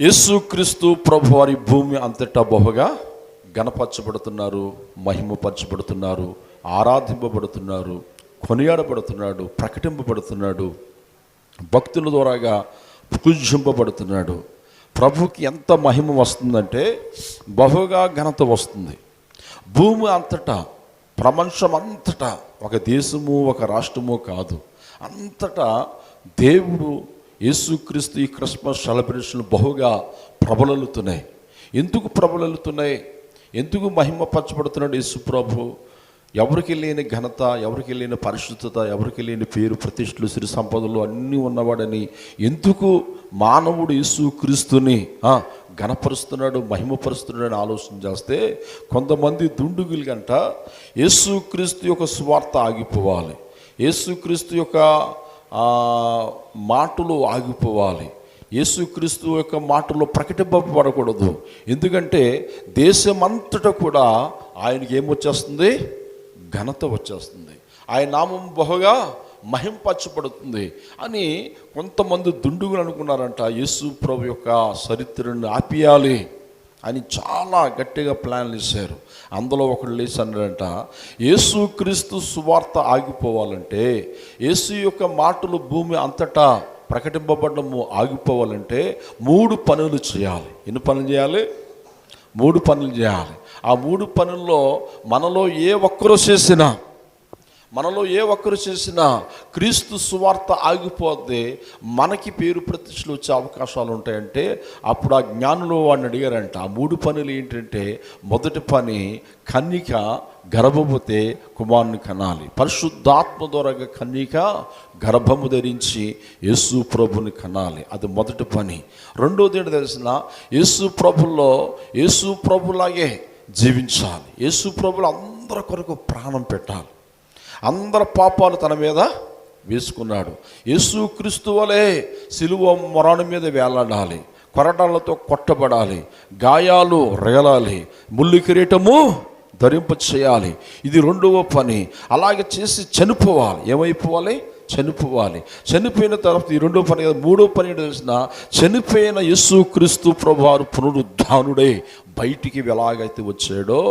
యేసుక్రీస్తు ప్రభు వారి భూమి అంతటా బహుగా గణపరచబడుతున్నారు, మహిమపరచబడుతున్నారు, ఆరాధింపబడుతున్నారు, కొనియాడబడుతున్నాడు, ప్రకటింపబడుతున్నాడు, భక్తుల ద్వారాగా పూజింపబడుతున్నాడు. ప్రభుకి ఎంత మహిమ వస్తుందంటే బహుగా ఘనత వస్తుంది. భూమి అంతటా, ప్రపంచం అంతటా, ఒక దేశము ఒక రాష్ట్రము కాదు, అంతటా దేవుడు యేసుక్రీస్తు ఈ క్రిస్మస్ సెలబ్రేషన్లు బహుగా ప్రబలలుతున్నాయి. ఎందుకు ప్రబలలుతున్నాయి? ఎందుకు మహిమపరచబడుతున్నాడు యేసు ప్రభు? ఎవరికి లేని ఘనత, ఎవరికి లేని పరిశుద్ధత, ఎవరికి లేని పేరు ప్రతిష్టలు సిరి సంపదలు అన్నీ ఉన్నవాడని ఎందుకు మానవుడు యేసుక్రీస్తుని ఘనపరుస్తున్నాడు, మహిమపరుస్తున్నాడు అని ఆలోచన చేస్తే కొంతమంది దుండుగులుగంట యేసుక్రీస్తు యొక్క సువార్త ఆగిపోవాలి, యేసుక్రీస్తు యొక్క మాటలు ఆగిపోవాలి, యేసుక్రీస్తు యొక్క మాటలు ప్రకటింపబడకూడదు. ఎందుకంటే దేశమంతటా కూడా ఆయనకి ఏమొచ్చేస్తుంది? ఘనత వచ్చేస్తుంది, ఆయన నామం బహుగా మహింపరచబడుతుంది అని కొంతమంది దుండుగులు అనుకున్నారంట. యేసు ప్రభు యొక్క చరిత్రను ఆపియాలి అని చాలా గట్టిగా ప్లాన్లు వేశారు. అందులో ఒకడు లేచి అన్నాడంట, యేసుక్రీస్తు సువార్త ఆగిపోవాలంటే, యేసు యొక్క మాటలు భూమి అంతటా ప్రకటింపబడము ఆగిపోవాలంటే 3 పనులు చేయాలి. ఎన్ని పనులు చేయాలి? 3 పనులు చేయాలి. ఆ 3 పనుల్లో మనలో ఏ ఒక్కరు చేసినా క్రీస్తు సువార్త ఆగిపోతే మనకి పేరు ప్రతిష్టలు వచ్చే అవకాశాలు ఉంటాయంటే అప్పుడు ఆ జ్ఞానులు వాడిని అడిగారంట, ఆ 3 పనులు ఏంటంటే, మొదటి పని కన్యక గర్భవతి కుమారుని కనాలి. పరిశుద్ధాత్మ ద్వారా కన్యక గర్భము ధరించి యేసు ప్రభుని కనాలి, అది మొదటి పని. రెండోది ఏంటి తెలిసిన? యేసు ప్రభులాగే జీవించాలి. యేసు ప్రభులు అందరి కొరకు ప్రాణం పెట్టాలి, అందరి పాపాలు తన మీద వేసుకున్నాడు. యేసుక్రీస్తు వలె సిలువ మరణం మీద వేలాడాలి, కొరడాలతో కొట్టబడాలి, గాయాలు రేలాలి, ముల్లి కిరీటము ధరింప చేయాలి, ఇది రెండవ పని. అలాగే చేసి చనిపోవాలి. ఏమైపోవాలి? చనిపోవాలి. చనిపోయిన తర్వాత ఈ రెండో పని కదా. మూడో పని తెలిసిన, చనిపోయిన యేసుక్రీస్తు ప్రభువారు పునరుద్ధానుడై బయటికి ఎలాగైతే వచ్చాడో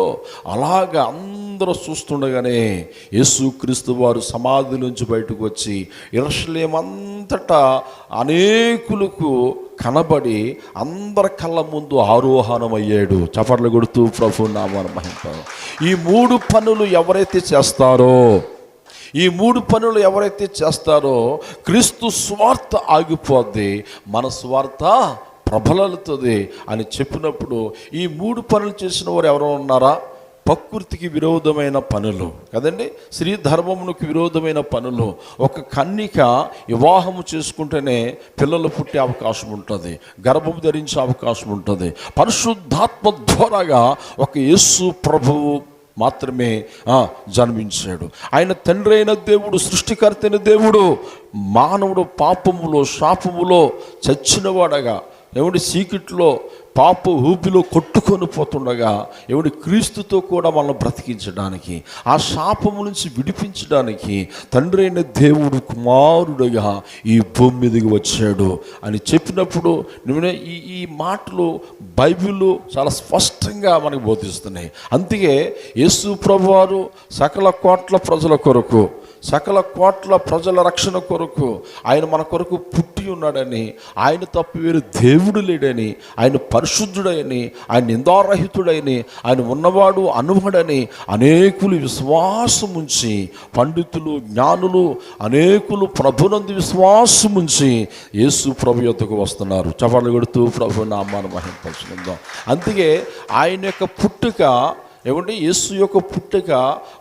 అలాగా అందరూ చూస్తుండగానే యేసుక్రీస్తు వారు సమాధి నుంచి బయటకు వచ్చి యెరూషలేము అంతటా అనేకులకు కనబడి అందరి కళ్ళ ముందు ఆరోహణమయ్యాడు. చప్పట్లు కొడుతూ ప్రభు నామాన్ని మహింపారు. ఈ 3 పనులు ఎవరైతే చేస్తారో క్రీస్తు స్వార్థ ఆగిపోద్ది, మన స్వార్థ ప్రబలుతుంది అని చెప్పినప్పుడు ఈ 3 పనులు చేసిన వారు ఎవరో ఉన్నారా? ప్రకృతికి విరోధమైన పనులు కదండి, స్త్రీ ధర్మమునకు విరోధమైన పనులు. ఒక కన్యక వివాహము చేసుకుంటేనే పిల్లలు పుట్టే అవకాశం ఉంటుంది, గర్భము ధరించే అవకాశం ఉంటుంది. పరిశుద్ధాత్మ ద్వారాగా ఒక యేసు ప్రభువు మాత్రమే జన్మించాడు. ఆయన తండ్రి అయిన దేవుడు, సృష్టికర్త అయిన దేవుడు, మానవుడు పాపములో శాపములో చచ్చినవాడగా చీకట్లో పాప ఊపిలో కొట్టుకొని పోతుండగా క్రీస్తుతో కూడా మనల్ని బ్రతికించడానికి, ఆ శాపము నుంచి విడిపించడానికి తండ్రి అయిన దేవుడు కుమారుడుగా ఈ భూమి మీదకి వచ్చాడు అని చెప్పినప్పుడు ఈ మాటలు బైబిల్లో చాలా స్పష్టంగా మనకు బోధిస్తున్నాయి. అందుకే యేసు ప్రభువారు సకల కోట్ల ప్రజల కొరకు, సకల కోట్ల ప్రజల రక్షణ కొరకు ఆయన మన కొరకు పుట్టి ఉన్నాడని, ఆయన తప్ప వేరు దేవుడు లేడని, ఆయన పరిశుద్ధుడని, ఆయన నిందారహితుడని, ఆయన ఉన్నవాడు అనుభడని అనేకులు విశ్వాసముంచి, పండితులు జ్ఞానులు అనేకులు ప్రభునందు విశ్వాసముంచి యేసు ప్రభు యొద్దకు వస్తున్నారు. చప్పట్లు కొడుతూ ప్రభు నామాన్ని మహింపరచుకుందాం. అందుకే ఆయన యొక్క పుట్టుక యేసు యొక్క పుట్టుక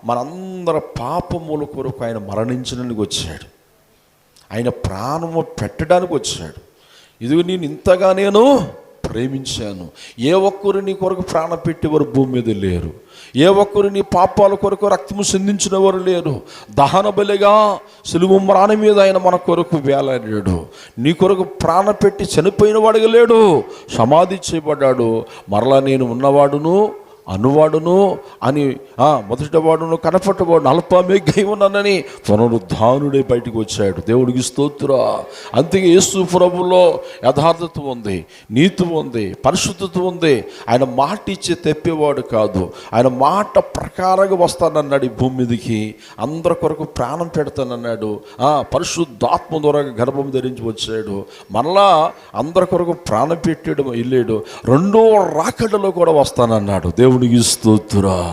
మనందరి పాపముల కొరకు ఆయన మరణించడానికి వచ్చాడు, ఆయన ప్రాణము పెట్టడానికి వచ్చాడు. ఇదిగో నేను ఇంతగా నేను ప్రేమించాను. ఏ ఒక్కరు నీ కొరకు ప్రాణం పెట్టేవారు భూమి మీద లేరు, ఏ ఒక్కరు నీ పాపాల కొరకు రక్తము సిందించిన వారు లేరు. దహన బలిగా సిలువ మరణం మీద ఆయన మన కొరకు వేలాడాడు, నీ కొరకు ప్రాణం పెట్టి చనిపోయిన వాడిగా లేడు, సమాధి చేయబడ్డాడు. మరలా నేను ఉన్నవాడును అనువాడును అని మొదటి వాడును కనపట్టవాడు అల్పమేఘై ఉన్నానని పునరుద్ధానుడే బయటికి వచ్చాడు. దేవుడికి స్తోత్ర. అందుకే యేసు ప్రభులో యథార్థత ఉంది, నీతి ఉంది, పరిశుద్ధత ఉంది. ఆయన మాట ఇచ్చి తెప్పేవాడు కాదు. ఆయన మాట ప్రకారంగా వస్తానన్నాడు ఈ భూమి మీదకి, అందరి కొరకు ప్రాణం పెడతానన్నాడు. పరిశుద్ధాత్మ ద్వారా గర్భం ధరించి వచ్చాడు, మరలా అందరి కొరకు ప్రాణం పెట్టాడు, వెళ్ళాడు. రెండో రాకడలో కూడా వస్తానన్నాడు. దేవునికి స్తోత్రం.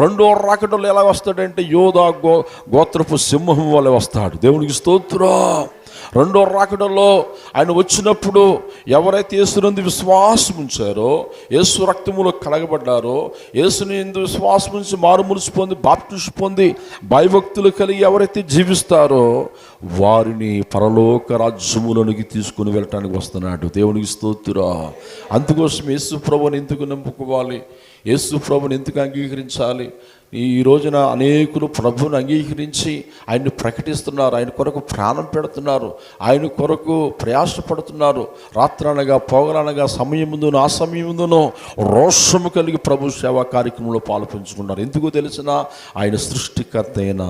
రెండో రాకడలో ఎలా వస్తాడంటే యోధా గోత్రపు సింహం వల్ల వస్తాడు. దేవునికి స్తోత్రం. రెండో రాకడలో ఆయన వచ్చినప్పుడు ఎవరైతే యేసునందు విశ్వాసం ఉంచారో, యేసు రక్తములో కడగబడ్డారో, యేసుని యందు విశ్వాసం ఉంచి మారుమనసు పొంది బాప్టిజం పొంది భయభక్తులు కలిగి ఎవరైతే జీవిస్తారో వారిని పరలోక రాజ్యములోనికి తీసుకుని వెళ్ళటానికి వస్తున్నాడు. దేవునికి స్తోత్రం. అందుకోసం యేసు ప్రభువుని ఎందుకు నమ్ముకోవాలి, యేసు ప్రభువుని ఎందుకు అంగీకరించాలి? ఈ రోజున అనేకులు ప్రభువుని అంగీకరించి ఆయన్ని ప్రకటిస్తున్నారు, ఆయన కొరకు ప్రాణం పెడుతున్నారు, ఆయన కొరకు ప్రయాసపడుతున్నారు. రాత్రనగా పొగలనగా సమయం ముందును ఆ సమయం ముందును రోషము కలిగి ప్రభు సేవా కార్యక్రమంలో పాల్పంచుకున్నారు. ఎందుకు తెలిసిన ఆయన సృష్టికర్త అయిన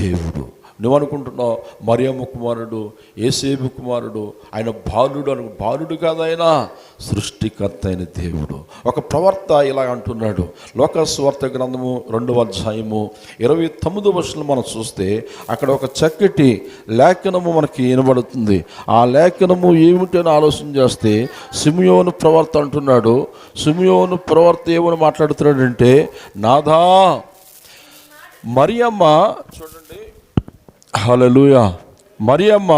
దేవుడు. నువ్వు అనుకుంటున్నావు మరియమ్మ కుమారుడు, యేసేపు కుమారుడు, ఆయన బాలుడు కాదు, ఆయన సృష్టికర్త అయిన దేవుడు. ఒక ప్రవర్త ఇలా అంటున్నాడు. లోక సువార్త గ్రంథము 2వ అధ్యాయము 29వ వచనం మనం చూస్తే అక్కడ ఒక చక్కటి లేఖనము మనకి వినబడుతుంది. ఆ లేఖనము ఏమిటని ఆలోచన చేస్తే సిమియోను ప్రవర్త అంటున్నాడు. సిమియోను ప్రవర్త ఏమని మాట్లాడుతున్నాడంటే, నాథా మరియమ్మ, చూడండి, హల్లెలూయా, మరియమ్మ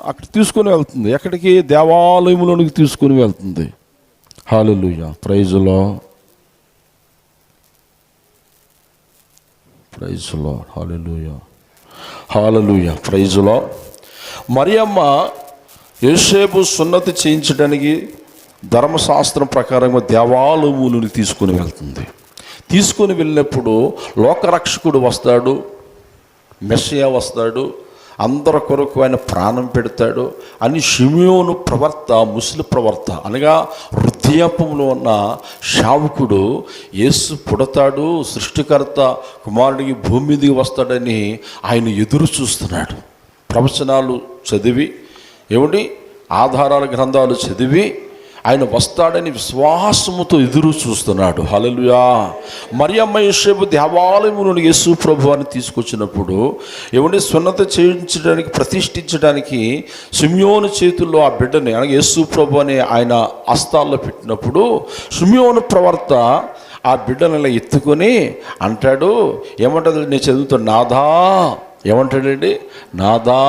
అక్కడ తీసుకొని వెళ్తుంది. ఎక్కడికి? దేవాలయంలోనికి తీసుకొని వెళ్తుంది. హల్లెలూయా, ప్రైజ్ లార్డ్, ప్రైజ్ లార్డ్, హల్లెలూయా, హల్లెలూయా, ప్రైజ్ లార్డ్. మరియమ్మ యోసేపు సున్నతి చేయించడానికి ధర్మశాస్త్రం ప్రకారంగా దేవాలయములోనికి తీసుకొని వెళ్తుంది. తీసుకొని వెళ్ళినప్పుడు లోకరక్షకుడు వస్తాడు, మెస్సియా వస్తాడు, అందరి కొరకు ఆయన ప్రాణం పెడతాడు అని షిమియోను ప్రవర్త, ముసలి ప్రవర్త అనగా వృద్ధాప్యంలో ఉన్న శావకుడు యేసు పుడతాడు, సృష్టికర్త కుమారుడికి భూమి మీదకి వస్తాడని ఆయన ఎదురు చూస్తున్నాడు. ప్రవచనాలు చదివి ఆధారాల గ్రంథాలు చదివి ఆయన వస్తాడని విశ్వాసముతో ఎదురు చూస్తున్నాడు. హల్లెలూయా. మరియమ్మ యోసేపు దేవాలయములోని యేసు ప్రభువాన్ని తీసుకొచ్చినప్పుడు సున్నతి చేయించడానికి, ప్రతిష్ఠించడానికి సిమియోను చేతుల్లో ఆ బిడ్డని అనగా యేసు ప్రభు అని ఆయన హస్తాల్లో పెట్టినప్పుడు సిమియోను ప్రవర్త ఆ బిడ్డని ఎత్తుకొని అంటాడు, ఏమంటాడు? నేను చదువుతాను, నాథా, ఏమంటాడండి? నాదా,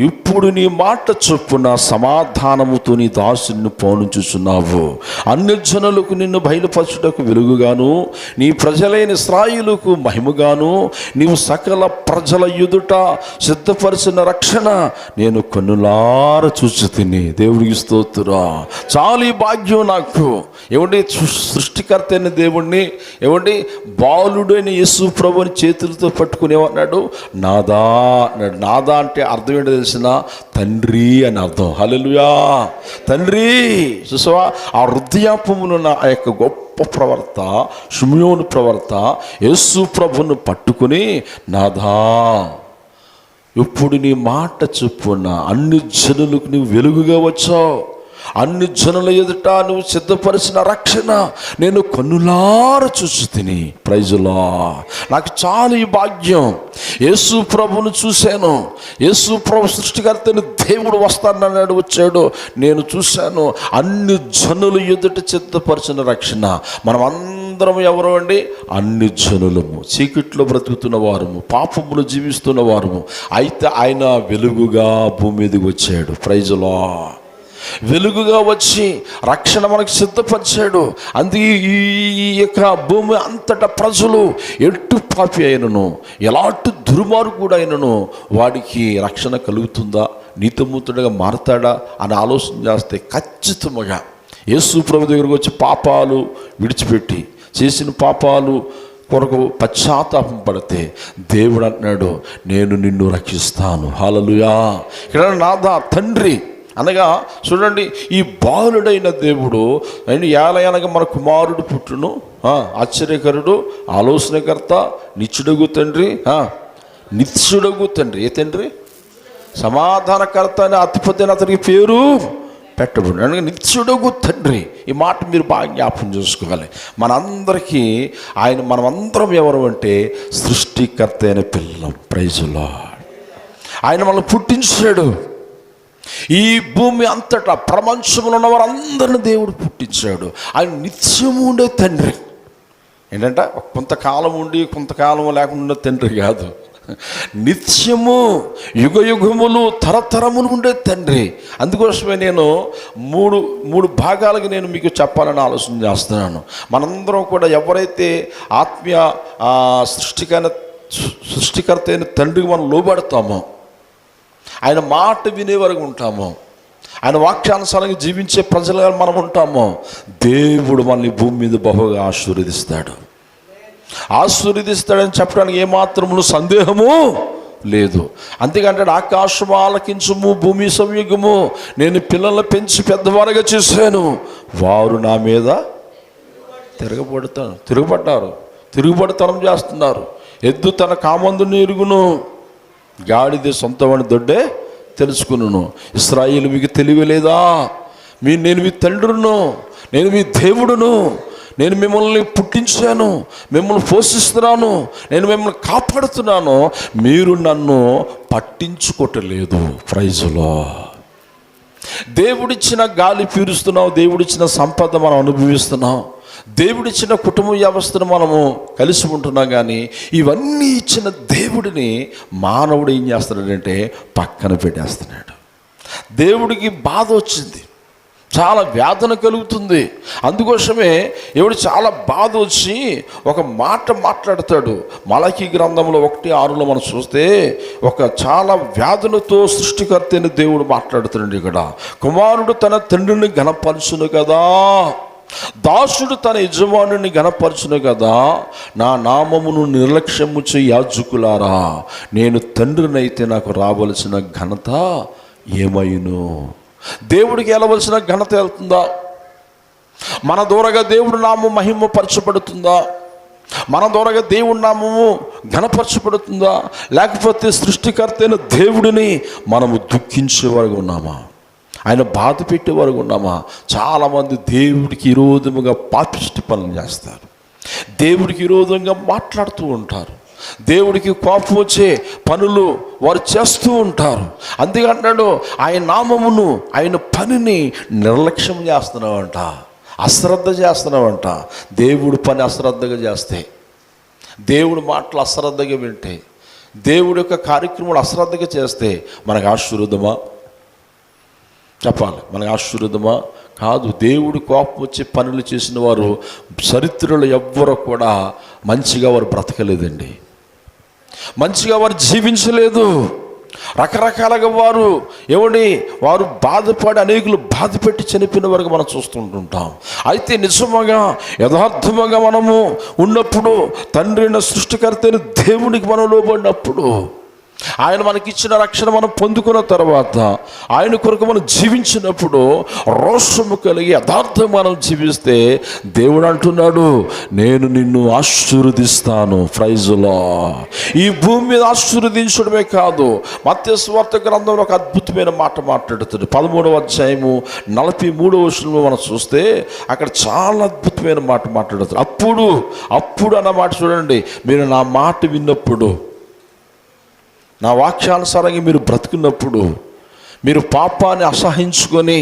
ఇప్పుడు నీ మాట చొప్పున సమాధానముతో నీ దాసుని పోనుచుచున్నావు. అన్ని జనులకు నిన్ను బయలుపరచుటకు వెలుగుగాను, నీ ప్రజలైన ఇశ్రాయేలుకు మహిమగాను, నీవు సకల ప్రజల ఎదుట సిద్ధపరిచిన రక్షణ నేను కన్నులార చూచుతిని. దేవుడికి స్తోత్రం. చాలా ఈ భాగ్యం నాకు. సృష్టికర్త అయిన దేవుణ్ణి బాలుడైన యేసు ప్రభుని చేతులతో పట్టుకునేవన్నాడు, నాదా అన్నాడు. నాదా అంటే అర్థం ఏంటో తెలిసిన? తండ్రి అని అర్థం. హల్లెలూయా, తండ్రి. చూసావా, ఆ వృద్ధాప్యమునున్న ఆ యొక్క గొప్ప ప్రవర్త, షిమియోను ప్రవర్త యేసు ప్రభును పట్టుకుని, నాదా, ఇప్పుడు నీ మాట చొప్పున అన్ని జనులకు నువ్వు వెలుగుగా వచ్చావు, అన్ని జనుల ఎదుట నువ్వు సిద్ధపరిచిన రక్షణ నేను కన్నులార చూచుతిని. Praise lord. నాకు చాలా ఈ భాగ్యం. యేసు ప్రభును చూశాను. యేసు ప్రభు సృష్టికర్తని దేవుడు వస్తానన్నాడు, వచ్చాడు, నేను చూశాను. అన్ని జనుల ఎదుట సిద్ధపరిచిన రక్షణ. మనం అందరం ఎవరు అండి? అన్ని జనులము, చీకట్లో బ్రతుకుతున్న వారము, పాపములు జీవిస్తున్న వారము. అయితే ఆయన వెలుగుగా భూమి మీదకి వచ్చాడు. Praise lord. వెలుగుగా వచ్చి రక్షణ మనకు సిద్ధపరిచాడు. అందుకే ఈ యొక్క భూమి అంతటా ప్రజలు ఎటు పాపి అయినను, ఎలాంటి దుర్మార్గుడు అయినను వాడికి రక్షణ కలుగుతుందా, నీతిమంతుడిగా మారతాడా అని ఆలోచన చేస్తే ఖచ్చితంగా యేసు ప్రభు దగ్గరకు వచ్చి పాపాలు విడిచిపెట్టి చేసిన పాపాలు కొరకు పశ్చాత్తాపం పడితే దేవుడు అంటున్నాడు, నేను నిన్ను రక్షిస్తాను. హల్లెలూయా. ఇక్కడ నాదా, తండ్రి అనగా చూడండి, ఈ బాలుడైన దేవుడు ఏలయనగా మన కుమారుడు పుట్టును, ఆశ్చర్యకరుడు, ఆలోచనకర్త, నిత్యుడగు తండ్రి, నిత్యుడగు తండ్రి. ఏ తండ్రి? సమాధానకర్త అని అతిపెద్ద అతనికి పేరు పెట్టబడి, అనగా నిత్యుడగు తండ్రి. ఈ మాట మీరు బాగా జ్ఞాపకం చేసుకోవాలి. మనందరికీ మనమందరం ఎవరు అంటే సృష్టికర్త అయిన పిల్లం. Praise lord. ఆయన మనల్ని పుట్టించాడు. ఈ భూమి అంతటా ప్రపంచంలో ఉన్న వారందరిని దేవుడు పుట్టించాడు. ఆయన నిత్యము ఉండే తండ్రి. ఏంటంటే కొంతకాలం ఉండి కొంతకాలం లేకుండా తండ్రి కాదు, నిత్యము యుగయుగములు తరతరములు ఉండే తండ్రి. అందుకోసమే నేను మూడు భాగాలుగా నేను మీకు చెప్పాలని ఆలోచన చేస్తున్నాను. మనందరం కూడా ఎవరైతే ఆత్మీయ సృష్టికర్త అయిన తండ్రికి మనం లోబడతామో, ఆయన మాట వినే వరకు ఉంటామో, ఆయన వాక్యానుసారంగా జీవించే ప్రజలుగా మనం ఉంటామో, దేవుడు మనల్ని భూమి మీద బహుగా ఆశీర్వదిస్తాడని చెప్పడానికి ఏమాత్రము సందేహము లేదు. అందుకంటే ఆకాశము ఆలకించుము, భూమి సంయుగము, నేను పిల్లల్ని పెంచి పెద్దవారుగా చేశాను, వారు నా మీద తిరుగుబడతనం చేస్తున్నారు. ఎద్దు తన కామందుని ఎరుగును, గాడిద సొంతమని దొడ్డే తెలుసుకును. ఇశ్రాయేలు మీకు తెలియలేదా? నేను మీ తండ్రును, నేను మీ దేవుడును, నేను మిమ్మల్ని పుట్టించాను, మిమ్మల్ని పోషిస్తున్నాను, నేను మిమ్మల్ని కాపాడుతున్నాను, మీరు నన్ను పట్టించుకోవట్లేదు. Praise lord. దేవుడిచ్చిన గాలి పీలుస్తున్నాం, దేవుడిచ్చిన సంపద మనం అనుభవిస్తున్నాం, దేవుడిచ్చిన కుటుంబ వ్యవస్థను మనము కలిసి ఉంటున్నాం. కానీ ఇవన్నీ ఇచ్చిన దేవుడిని మానవుడు ఏం చేస్తున్నాడంటే పక్కన పెట్టేస్తున్నాడు. దేవుడికి బాధ వచ్చింది, చాలా వేదన కలుగుతుంది. అందుకోసమే ఎవడు చాలా బాధ వచ్చి ఒక మాట మాట్లాడతాడు. మలాకీ గ్రంథంలో 1:6 మనం చూస్తే చాలా వేదనతో సృష్టికర్త అయిన దేవుడు మాట్లాడుతాడు. ఇక్కడ కుమారుడు తన తండ్రిని ఘనపరచును కదా, దాసుడు తన యజమానుని ఘనపరచును కదా, నా నామమును నిర్లక్ష్యము చేయి యాజకులారా, నేను తండ్రినైతే నాకు రావలసిన ఘనత ఏమైను? దేవుడికి వెళ్ళవలసిన ఘనత వెళ్తుందా? మన ద్వారాగా దేవుడు నామము మహిమపరచబడుతుందా? మన ద్వారాగా దేవుడి నామము ఘనపరచబడుతుందా? లేకపోతే సృష్టికర్త అయిన దేవుడిని మనము దుఃఖించేవారుగా ఉన్నామా? ఆయన బాధ పెట్టేవారు ఉన్నామా? చాలామంది దేవుడికి విరోధముగా పాపిష్టి పనులు చేస్తారు, దేవుడికి విరోధంగా మాట్లాడుతూ ఉంటారు, దేవుడికి కోపం వచ్చే పనులు వారు చేస్తూ ఉంటారు. అందుకంటాడు ఆయన నామమును, ఆయన పనిని నిర్లక్ష్యం చేస్తున్నావంట, అశ్రద్ధ చేస్తున్నావంట. దేవుడి పని అశ్రద్ధగా చేస్తే, దేవుడి మాటలు అశ్రద్ధగా వింటే, దేవుడి యొక్క కార్యక్రమాలు అశ్రద్ధగా చేస్తే మనకు ఆశీర్వాదమా? చెప్పాలి, మనకు ఆశీర్వాదమా? కాదు. దేవుడి కోపం వచ్చే పనులు చేసిన వారు చరిత్రలో ఎవ్వరూ కూడా మంచిగా వారు బ్రతకలేదండి, మంచిగా వారు జీవించలేదు. రకరకాలుగా వారు బాధపడి అనేకులు బాధ పెట్టి చనిపోయిన వరకు మనం చూస్తుంటుంటాం. అయితే నిజముగా యథార్థముగా మనము ఉన్నప్పుడు, తండ్రి అయిన సృష్టికర్త అయిన దేవునికి మనం లోబడినప్పుడు, ఆయన మనకిచ్చిన రక్షణ మనం పొందుకున్న తర్వాత, ఆయన కొరకు మనం జీవించినప్పుడు, రోషము కలిగి యథార్థం మనం జీవిస్తే, దేవుడు అంటున్నాడు, నేను నిన్ను ఆశీర్వదిస్తాను. Praise lord. ఈ భూమి మీద ఆశీర్వదించడమే కాదు, మత్తయి సువార్త గ్రంథంలో ఒక అద్భుతమైన మాట మాట్లాడుతుంది. 13వ అధ్యాయము 43వ వచనంలో మనం చూస్తే అక్కడ చాలా అద్భుతమైన మాట మాట్లాడుతుంది. అప్పుడు అన్న మాట చూడండి, మీరు నా మాట విన్నప్పుడు, నా వాక్యానుసారంగా మీరు బ్రతుకున్నప్పుడు, మీరు పాపాన్ని అసహించుకొని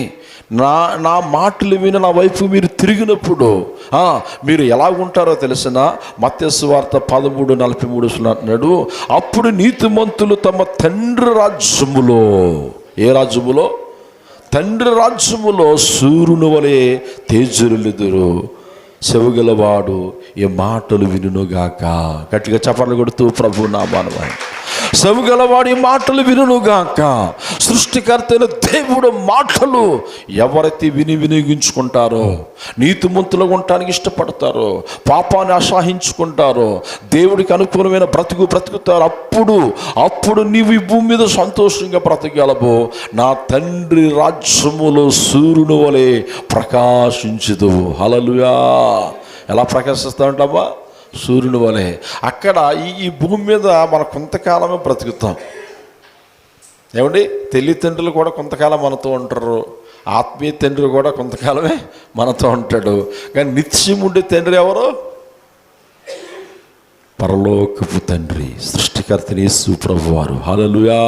నా మాటలు విని నా వైపు మీరు తిరిగినప్పుడు మీరు ఎలాగుంటారో తెలిసిన మత్తయి సువార్త 13:43 అంటున్నాడు, అప్పుడు నీతిమంతులు తమ తండ్రి రాజ్యములో, ఏ రాజ్యములో? తండ్రి రాజ్యములో సూర్యుని వలె తేజరులెదురు, చెవుగలవాడు ఈ మాటలు వినుగాక. గట్టిగా చప్పట్లు కొడుతూ ప్రభు నామాను చెవిగలవాడి మాటలు వినుగాక. సృష్టికర్త అయిన దేవుడు మాటలు ఎవరైతే వినియోగించుకుంటారో, నీతిమంతులుగా ఉండటానికి ఇష్టపడతారో, పాపాన్ని అసహించుకుంటారో, దేవుడికి అనుకూలమైన బ్రతుకుతారు. అప్పుడు నీవు ఈ భూమి మీద సంతోషంగా బ్రతకగలవు. నా తండ్రి రాజ్యములో సూర్యుని వలె ప్రకాశించుదువు. హల్లెలూయా. ఎలా ప్రకాశిస్తామంటావా? సూర్యుని వలె. అక్కడ ఈ భూమి మీద మనం కొంతకాలమే బ్రతుకుతాం. ఏమండి, తల్లిదండ్రులు కూడా కొంతకాలం మనతో ఉంటారు, ఆత్మీయ తండ్రి కూడా కొంతకాలమే మనతో ఉంటాడు. కానీ నిత్యం ఉండే తండ్రి ఎవరు? పరలోకపు తండ్రి, సృష్టికర్త యేసు ప్రభువారు. హల్లెలూయా.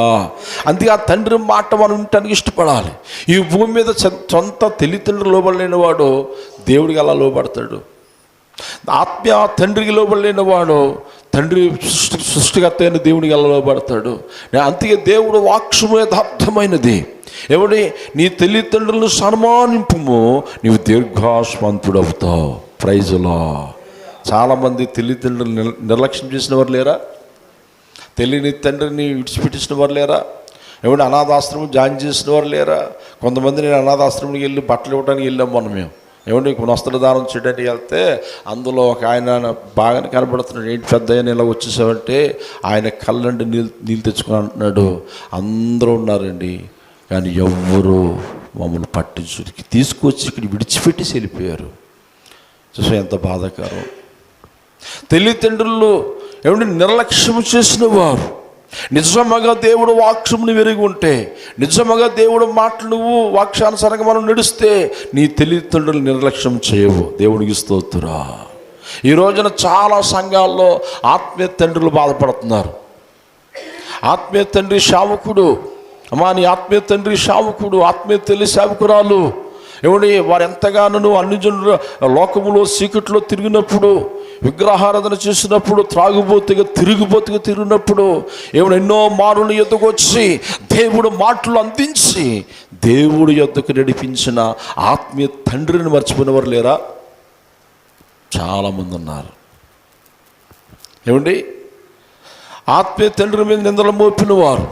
అందుకే ఆ తండ్రి మాట మనం వినటానికి ఇష్టపడాలి. ఈ భూమి మీద సొంత తల్లిదండ్రులు లోబడలేని వాడు దేవుడికి ఎలా లోబడతాడు? ఆత్మీయ తండ్రికి లోబడలేని వాడు తండ్రి సృష్టికర్త అయిన దేవుడికి ఎలా లోబడతాడు? అందుకే దేవుడు వాక్యము యథార్థమైనది. ఏమండి, నీ తల్లిదండ్రులను సన్మానింపుము, నీవు దీర్ఘాయుష్మంతుడు అవుతావు. Praise Lord. చాలామంది తల్లిదండ్రులు నిర్లక్ష్యం చేసిన వారు లేరా? తెలియని తండ్రిని విడిచిపెట్టించిన వారు లేరా? ఏమంటే అనాథాశ్రమం జాయిన్ చేసిన వారు లేరా? కొంతమంది నేను అనాథాశ్రమంకి వెళ్ళి బట్టలు ఇవ్వడానికి వెళ్ళాం మనం. మేము ఏమంటే వస్త్రదానం చేయడానికి వెళ్తే అందులో ఒక ఆయన బాగానే కనబడుతున్నాడు. ఏంటి పెద్ద ఆయన ఇలా వచ్చేసామంటే ఆయన కళ్ళండి నీళ్ళు తెచ్చుకుని అంటున్నాడు. అందరూ ఉన్నారండి, కానీ ఎవ్వరూ మమ్మల్ని పట్టించుడికి తీసుకొచ్చి ఇక్కడ విడిచిపెట్టేసి వెళ్ళిపోయారు. చూసా ఎంత బాధాకరం. తల్లిదండ్రులు ఏమంటే నిర్లక్ష్యం చేసిన వారు, నిజముగా దేవుడు వాక్యమును వెరిగి ఉంటే, నిజముగా దేవుడు మాటలు నువ్వు వాక్యానుసారంగా మనం నడిస్తే నీ తల్లిదండ్రులు నిర్లక్ష్యం చేయవు. దేవునికి స్తోత్రం. ఈ రోజున చాలా సంఘాల్లో ఆత్మీయ తండ్రులు బాధపడుతున్నారు. ఆత్మీయ తండ్రి సేవకుడు, అమ్మా నీ ఆత్మీయ తండ్రి సేవకుడు, ఆత్మీయ తల్లి సేవకురాలు, ఏమండి వారు ఎంతగానో అన్ని జనులు లోకములో చీకట్లో తిరిగినప్పుడు, విగ్రహారాధన చేసినప్పుడు, త్రాగుబోతుగా తిరిగినప్పుడు, ఏమైనా ఎన్నో మారుల యొద్దకు వచ్చి దేవుడు మాటలు అందించి దేవుడి యొద్దకు నడిపించిన ఆత్మీయ తండ్రిని మర్చిపోయిన వారు లేరా? చాలామంది ఉన్నారు. ఏమండి, ఆత్మీయ తండ్రి మీద నిందలు మోపిన వారు,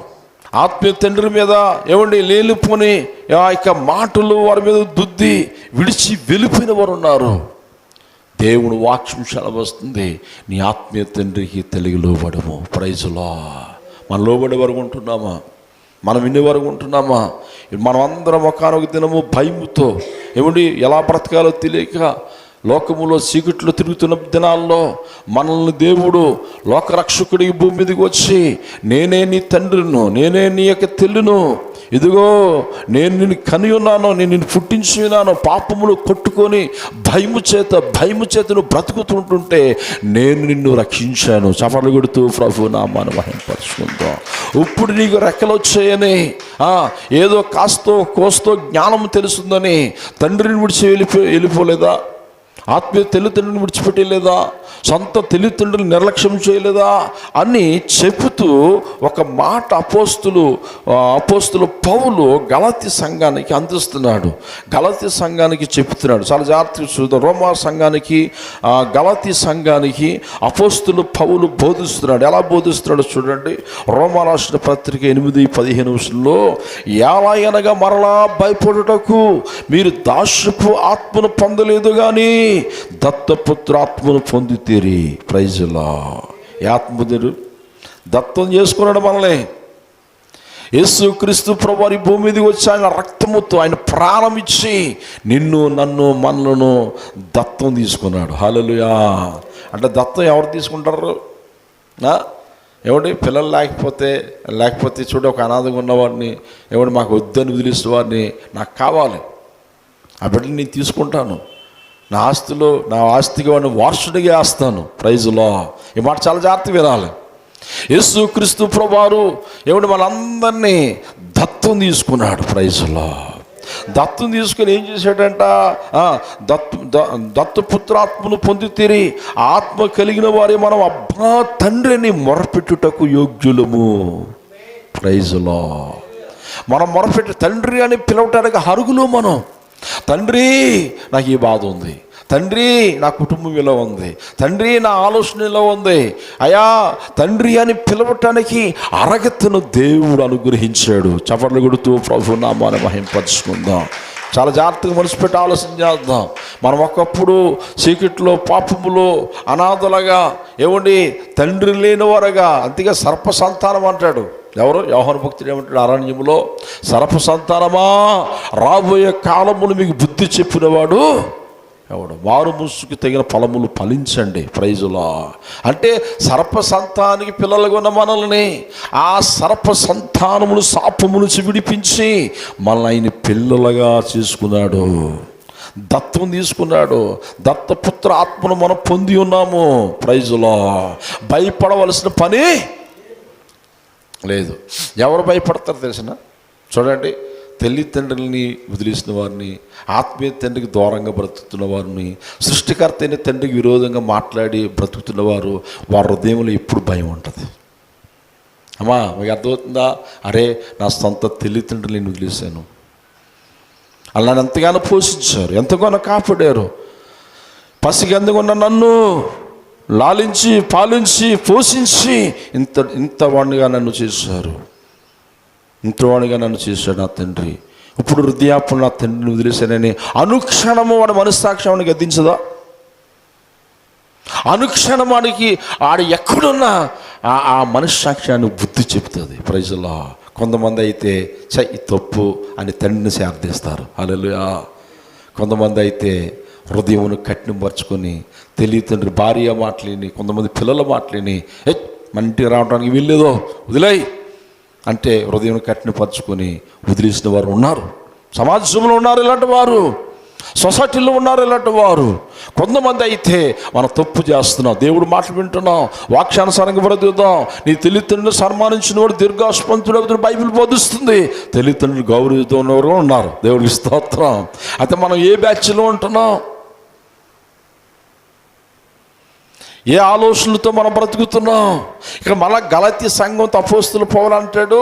ఆత్మీయ తండ్రి మీద ఏమండి లేనిపోని ఆ యొక్క మాటలు వారి మీద దుద్ది విడిచి వెళ్ళిపోయిన వారు ఉన్నారు. దేవుడు వాక్యం సెలవస్తుంది, నీ ఆత్మీయ తండ్రికి తెలిగి లోబడము. Praise lord. మనం లోబడే వరకు ఉంటున్నామా? మనం వినే వరకు ఉంటున్నామా? మనం అందరం ఒకానొక దినము భయముతో ఏమండి ఎలా బ్రతకాలో తెలియక లోకములో చీకట్లో తిరుగుతున్న దినాల్లో మనల్ని దేవుడు లోకరక్షకుడికి భూమి మీదకి వచ్చి, నేనే నీ తండ్రిను, నేనే నీ యొక్క తెల్లును, ఇదిగో నేను నిన్ను కని ఉన్నాను, నేను నిన్ను పుట్టించి ఉన్నాను, పాపములు కొట్టుకొని భయము చేత నువ్వు బ్రతుకుతుంటుంటే నేను నిన్ను రక్షించాను. చపలు కొడుతూ ప్రభు నామాన్ని మహిమపరుచుకుందాం. ఇప్పుడు నీకు రెక్కలు వచ్చాయని, ఏదో కాస్తో కోస్తో జ్ఞానం తెలుస్తుందని తండ్రిని విడిచి వెళ్ళిపోలేదా? ఆత్మీయ తల్లిదండ్రులను విడిచిపెట్టలేదా? సొంత తల్లిదండ్రులు నిర్లక్ష్యం చేయలేదా అని చెబుతూ ఒక మాట అపోస్తులు పౌలు గలతీ సంఘానికి అందిస్తున్నాడు. గలతీ సంఘానికి చెబుతున్నాడు. చాలా జాగ్రత్తగా చూద్దాం. రోమా సంఘానికి, గలతీ సంఘానికి అపోస్తులు పౌలు బోధిస్తున్నాడు. ఎలా బోధిస్తున్నాడు చూడండి. రోమా రాసిన పత్రిక 8:15 ఎలాగనగా మరలా భయపడుటకు మీరు దాస్యపు ఆత్మను పొందలేదు కానీ దత్తపుత్రాత్మను పొందితేరి. Praise lord. ఆత్మధుడు దత్తం చేసుకున్నాడు మనల్ని. యేసుక్రీస్తు ప్రభువారు ఈ భూమి మీదకి వచ్చి ఆయన రక్తముతో, ఆయన ప్రాణం ఇచ్చి నిన్ను నన్ను మనలను దత్తం తీసుకున్నాడు. హల్లెలూయా. అంటే దత్తం ఎవరు తీసుకుంటారు? ఎవడి పిల్లలు లేకపోతే చూడ ఒక అనాథంగా ఉన్నవాడిని ఎవడు మాకు వద్దని వదిలేసిన వాడిని నాకు కావాలి, ఆ బిడ్డని నేను తీసుకుంటాను, నా ఆస్తిగా వాడిని వారసుడిగా వేస్తాను. Praise lord. ఈ మాట చాలా జాగ్రత్తగా వినాలి. యేసుక్రీస్తు ప్రభువారు ఏమిటి మనందరినీ దత్తం తీసుకున్నాడు. Praise lord. దత్తం తీసుకుని ఏం చేశాడంట? దత్తపుత్రాత్మను పొందితేరి ఆత్మ కలిగిన వారే మనం అబ్బా తండ్రిని మొరపెట్టుటకు యోగ్యులము. Praise lord. మనం మొరపెట్టి తండ్రి అని పిలవటానికి అర్హులు మనం. తండ్రి నాకు ఈ బాధ ఉంది, తండ్రి నా కుటుంబం ఇలా ఉంది, తండ్రి నా ఆలోచన ఇలా ఉంది, అయా తండ్రి అని పిలవటానికి అర్హతను దేవుడు అనుగ్రహించాడు. చప్పట్లు కొడుతూ ప్రభు నామాన్ని మహింపరచుకుందాం. చాలా జాగ్రత్తగా మనసు పెట్టి ఆలోచన చేద్దాం. మనం ఒకప్పుడు చీకట్లో పాపములో అనాథలుగా తండ్రి లేనివారుగా, అంతేగా సర్ప సంతానం అంటాడు. ఎవరు? యోహాను భక్తుడు ఏమంటాడు అరణ్యములో? సర్ప సంతానమా, రాబోయే కాలమును మీకు బుద్ధి చెప్పినవాడు ఎవడు? మారు ముసుకు తగిన ఫలములు ఫలించండి. ప్రైజులా అంటే సర్ప సంతానికి పిల్లలుగా ఉన్న మనల్ని ఆ సర్ప సంతానములు శాపము నుంచి విడిపించి మనల్ని ఆయన పిల్లలుగా చేసుకున్నాడు, దత్తం తీసుకున్నాడు. దత్తపుత్ర ఆత్మను మనం పొంది ఉన్నాము. ప్రైజులా భయపడవలసిన పని లేదు. ఎవరు భయపడతారు తెలిసిన? చూడండి, తల్లిదండ్రులని వదిలేసిన వారిని, ఆత్మీయ తండ్రికి దూరంగా బ్రతుకుతున్న వారిని, సృష్టికర్త అయిన తండ్రికి విరోధంగా మాట్లాడి బ్రతుకుతున్న వారు, వారి హృదయంలో ఎప్పుడు భయం ఉంటుంది. అమ్మా మీకు అర్థమవుతుందా? అరే నా సొంత తల్లిదండ్రులు నేను వదిలేశాను, అలా నన్ను ఎంతగానో పోషించారు, ఎంతగానో కాపాడారు, పసిగందుకున్న నన్ను లాలించి పాలించి పోషించి ఇంత వాడినిగా నన్ను చేశారు, ఇంతవాడిగా నన్ను చేశాడు నా తండ్రి. ఇప్పుడు వృద్ధాప్యంలో నా తండ్రిని వదిలేశానని అనుక్షణము వాడి మనస్సాక్ష్యాన్ని గద్దించదా? అనుక్షణం వాడికి ఆడ ఎక్కడున్నా ఆ మనస్సాక్ష్యాన్ని బుద్ధి చెప్తుంది. ప్రైజులా కొంతమంది అయితే ఈ తప్పు అని తండ్రిని శార్థిస్తారు. హల్లెలూయా. కొంతమంది అయితే హృదయమును కఠినపరుచుకొని తండ్రి భార్య మాటలేని, కొంతమంది పిల్లల మాటలేని మన ఇంటికి రావడానికి వీల్లేదో వదిలేయి అంటే హృదయం కఠినపరుచుకొని వదిలేసిన వారు ఉన్నారు. సమాజంలో ఉన్నారు ఇలాంటి వారు, సొసైటీలో ఉన్నారు ఇలాంటి వారు. కొంతమంది అయితే మనం తప్పు చేస్తున్నాం, దేవుడు మాటలు వింటున్నాం, వాక్యానుసారంగా బ్రతుకుతాం, నీ తల్లిదండ్రులు సన్మానించిన వాడు దీర్ఘాస్పంతుడు బైబిల్ బోధిస్తుంది, తల్లిదండ్రులు గౌరవిస్తూ ఉన్నవారు ఉన్నారు. దేవుడికి స్తోత్రం. అయితే మనం ఏ బ్యాచ్లో ఉంటున్నాం? ఏ ఆలోచనలతో మనం బ్రతుకుతున్నాం? ఇక్కడ మళ్ళా గలతీ సంఘం అపోస్తలుడు పౌలు అంటాడు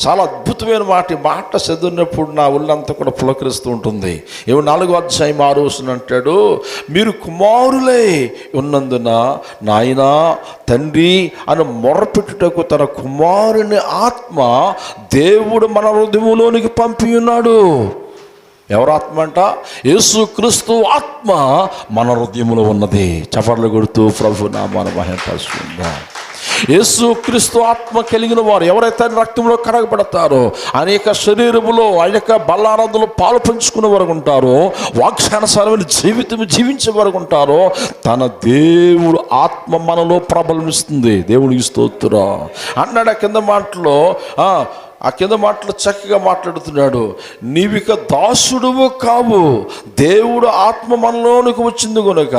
చాలా అద్భుతమైన మాట చదివినప్పుడు నా ఒళ్ళంతా కూడా పులకరిస్తూ ఉంటుంది. 4వ అధ్యాయం 6వ వచనం అంటాడు, మీరు కుమారులై ఉన్నందున నాయనా తండ్రి అని మొరపెట్టుటకు తన కుమారుని ఆత్మ దేవుడు మన హృదయంలోనికి పంపి ఉన్నాడు. ఎవరు ఆత్మ అంట? యేసుక్రీస్తు ఆత్మ మన హృదయంలో ఉన్నది. చప్పట్లు కొడుతూ ప్రభు నామాన్ని మహిమపరుచుకుందాం. యేసుక్రీస్తు ఆత్మ కలిగిన వారు ఎవరైతే రక్తంలో కడగబడతారో, అనేక శరీరములో అనేక బల్లారాధనలో పాలు పంచుకునే వరకు ఉంటారో, వాక్యానుసారమైన జీవితం జీవించే వరకు ఉంటారో, తన దేవుడు ఆత్మ మనలో ప్రబలమిస్తుంది. దేవుడికి స్తోత్రం అన్నాడు. ఆ కింద మాటలు చక్కగా మాట్లాడుతున్నాడు. నీవిక దాసుడువు కావు, దేవుడు ఆత్మ మనలోనికి వచ్చింది కనుక,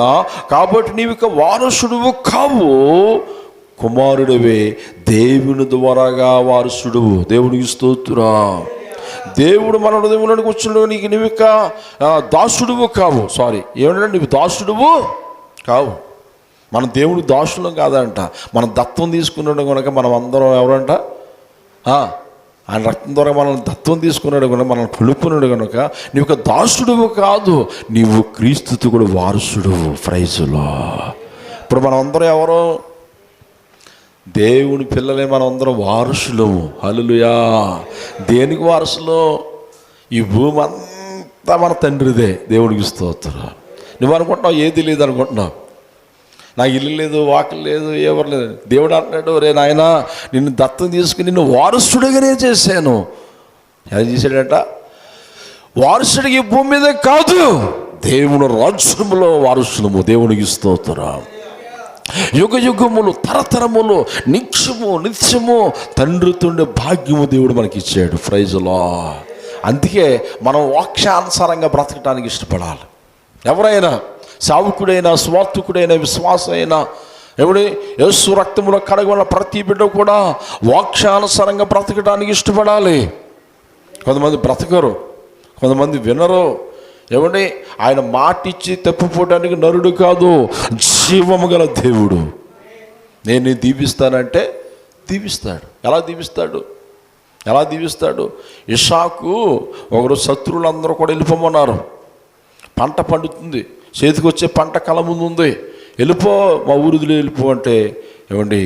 కాబట్టి నీవిక వారసుడువు కావు, కుమారుడివే, దేవుని ద్వారాగా వారసుడువు. దేవుడికి స్తోత్రం. దేవుడు మన హృదయంలోనికి వచ్చిన నీవిక దాసుడువు కావు. ఏమంటే నీవు దాసుడువు కావు. మన దేవుడు దాసులం కాదంట. మనం దత్తం తీసుకున్నాడు కనుక మనం అందరం ఎవరంట? ఆయన రక్తం ద్వారా మనల్ని దత్తం తీసుకున్నాడు కనుక, మనల్ని కొలుపుకున్నాడు కనుక నీవు దాసుడువు కాదు, నీవు క్రీస్తుతో కూడా వారసుడువు. ప్రైజులో ఇప్పుడు మనం అందరం ఎవరో? దేవుని పిల్లలే. మనం అందరం వారసులము. హల్లెలూయా. దేనికి వారసులు? ఈ భూమి అంతా మన తండ్రిదే. దేవుడికి స్తోత్రం. నువ్వు అనుకుంటున్నావు ఏది లేదు అనుకుంటున్నావు, నాకు ఇల్లు లేదు, వాకిలు లేదు, ఎవరు లేదు. దేవుడు అంటున్నాడు, రే నాయనా నిన్ను దత్తం తీసుకుని నిన్ను వారసుడిగానే చేశాను. ఏం చేశాడట? వారసుడికి ఈ భూమి మీద కాదు, దేవుని రాజ్యములో వారసులము. దేవునికి స్తోత్రం. యుగ యుగములు తరతరములు నిత్యము తండ్రితుండే భాగ్యము దేవుడు మనకి ఇచ్చాడు. ప్రైజులో అందుకే మనం వాక్యానుసారంగా బ్రతకడానికి ఇష్టపడాలి. ఎవరైనా సావుకుడైనా, స్వార్థకుడైనా, విశ్వాసం అయినా, యేసు రక్తములో కడగబడిన ప్రతి బిడ్డ కూడా వాక్యానుసారంగా బ్రతకడానికి ఇష్టపడాలి. కొంతమంది బ్రతకరు, కొంతమంది వినరు. ఆయన మాట ఇచ్చి తప్పిపోవడానికి నరుడు కాదు, జీవము గల దేవుడు. నేను దీవిస్తానంటే దీవిస్తాడు. ఎలా దీవిస్తాడు? ఇస్సాకు ఒకరు శత్రువులందరూ కూడా వెళ్ళిపోమన్నారు. పంట పండుతుంది, చేతికి వచ్చే పంట కళ్ళ ముందు ఉంది, వెళ్ళిపో, మా ఊరిదిలో వెళ్ళిపో అంటే ఏమండి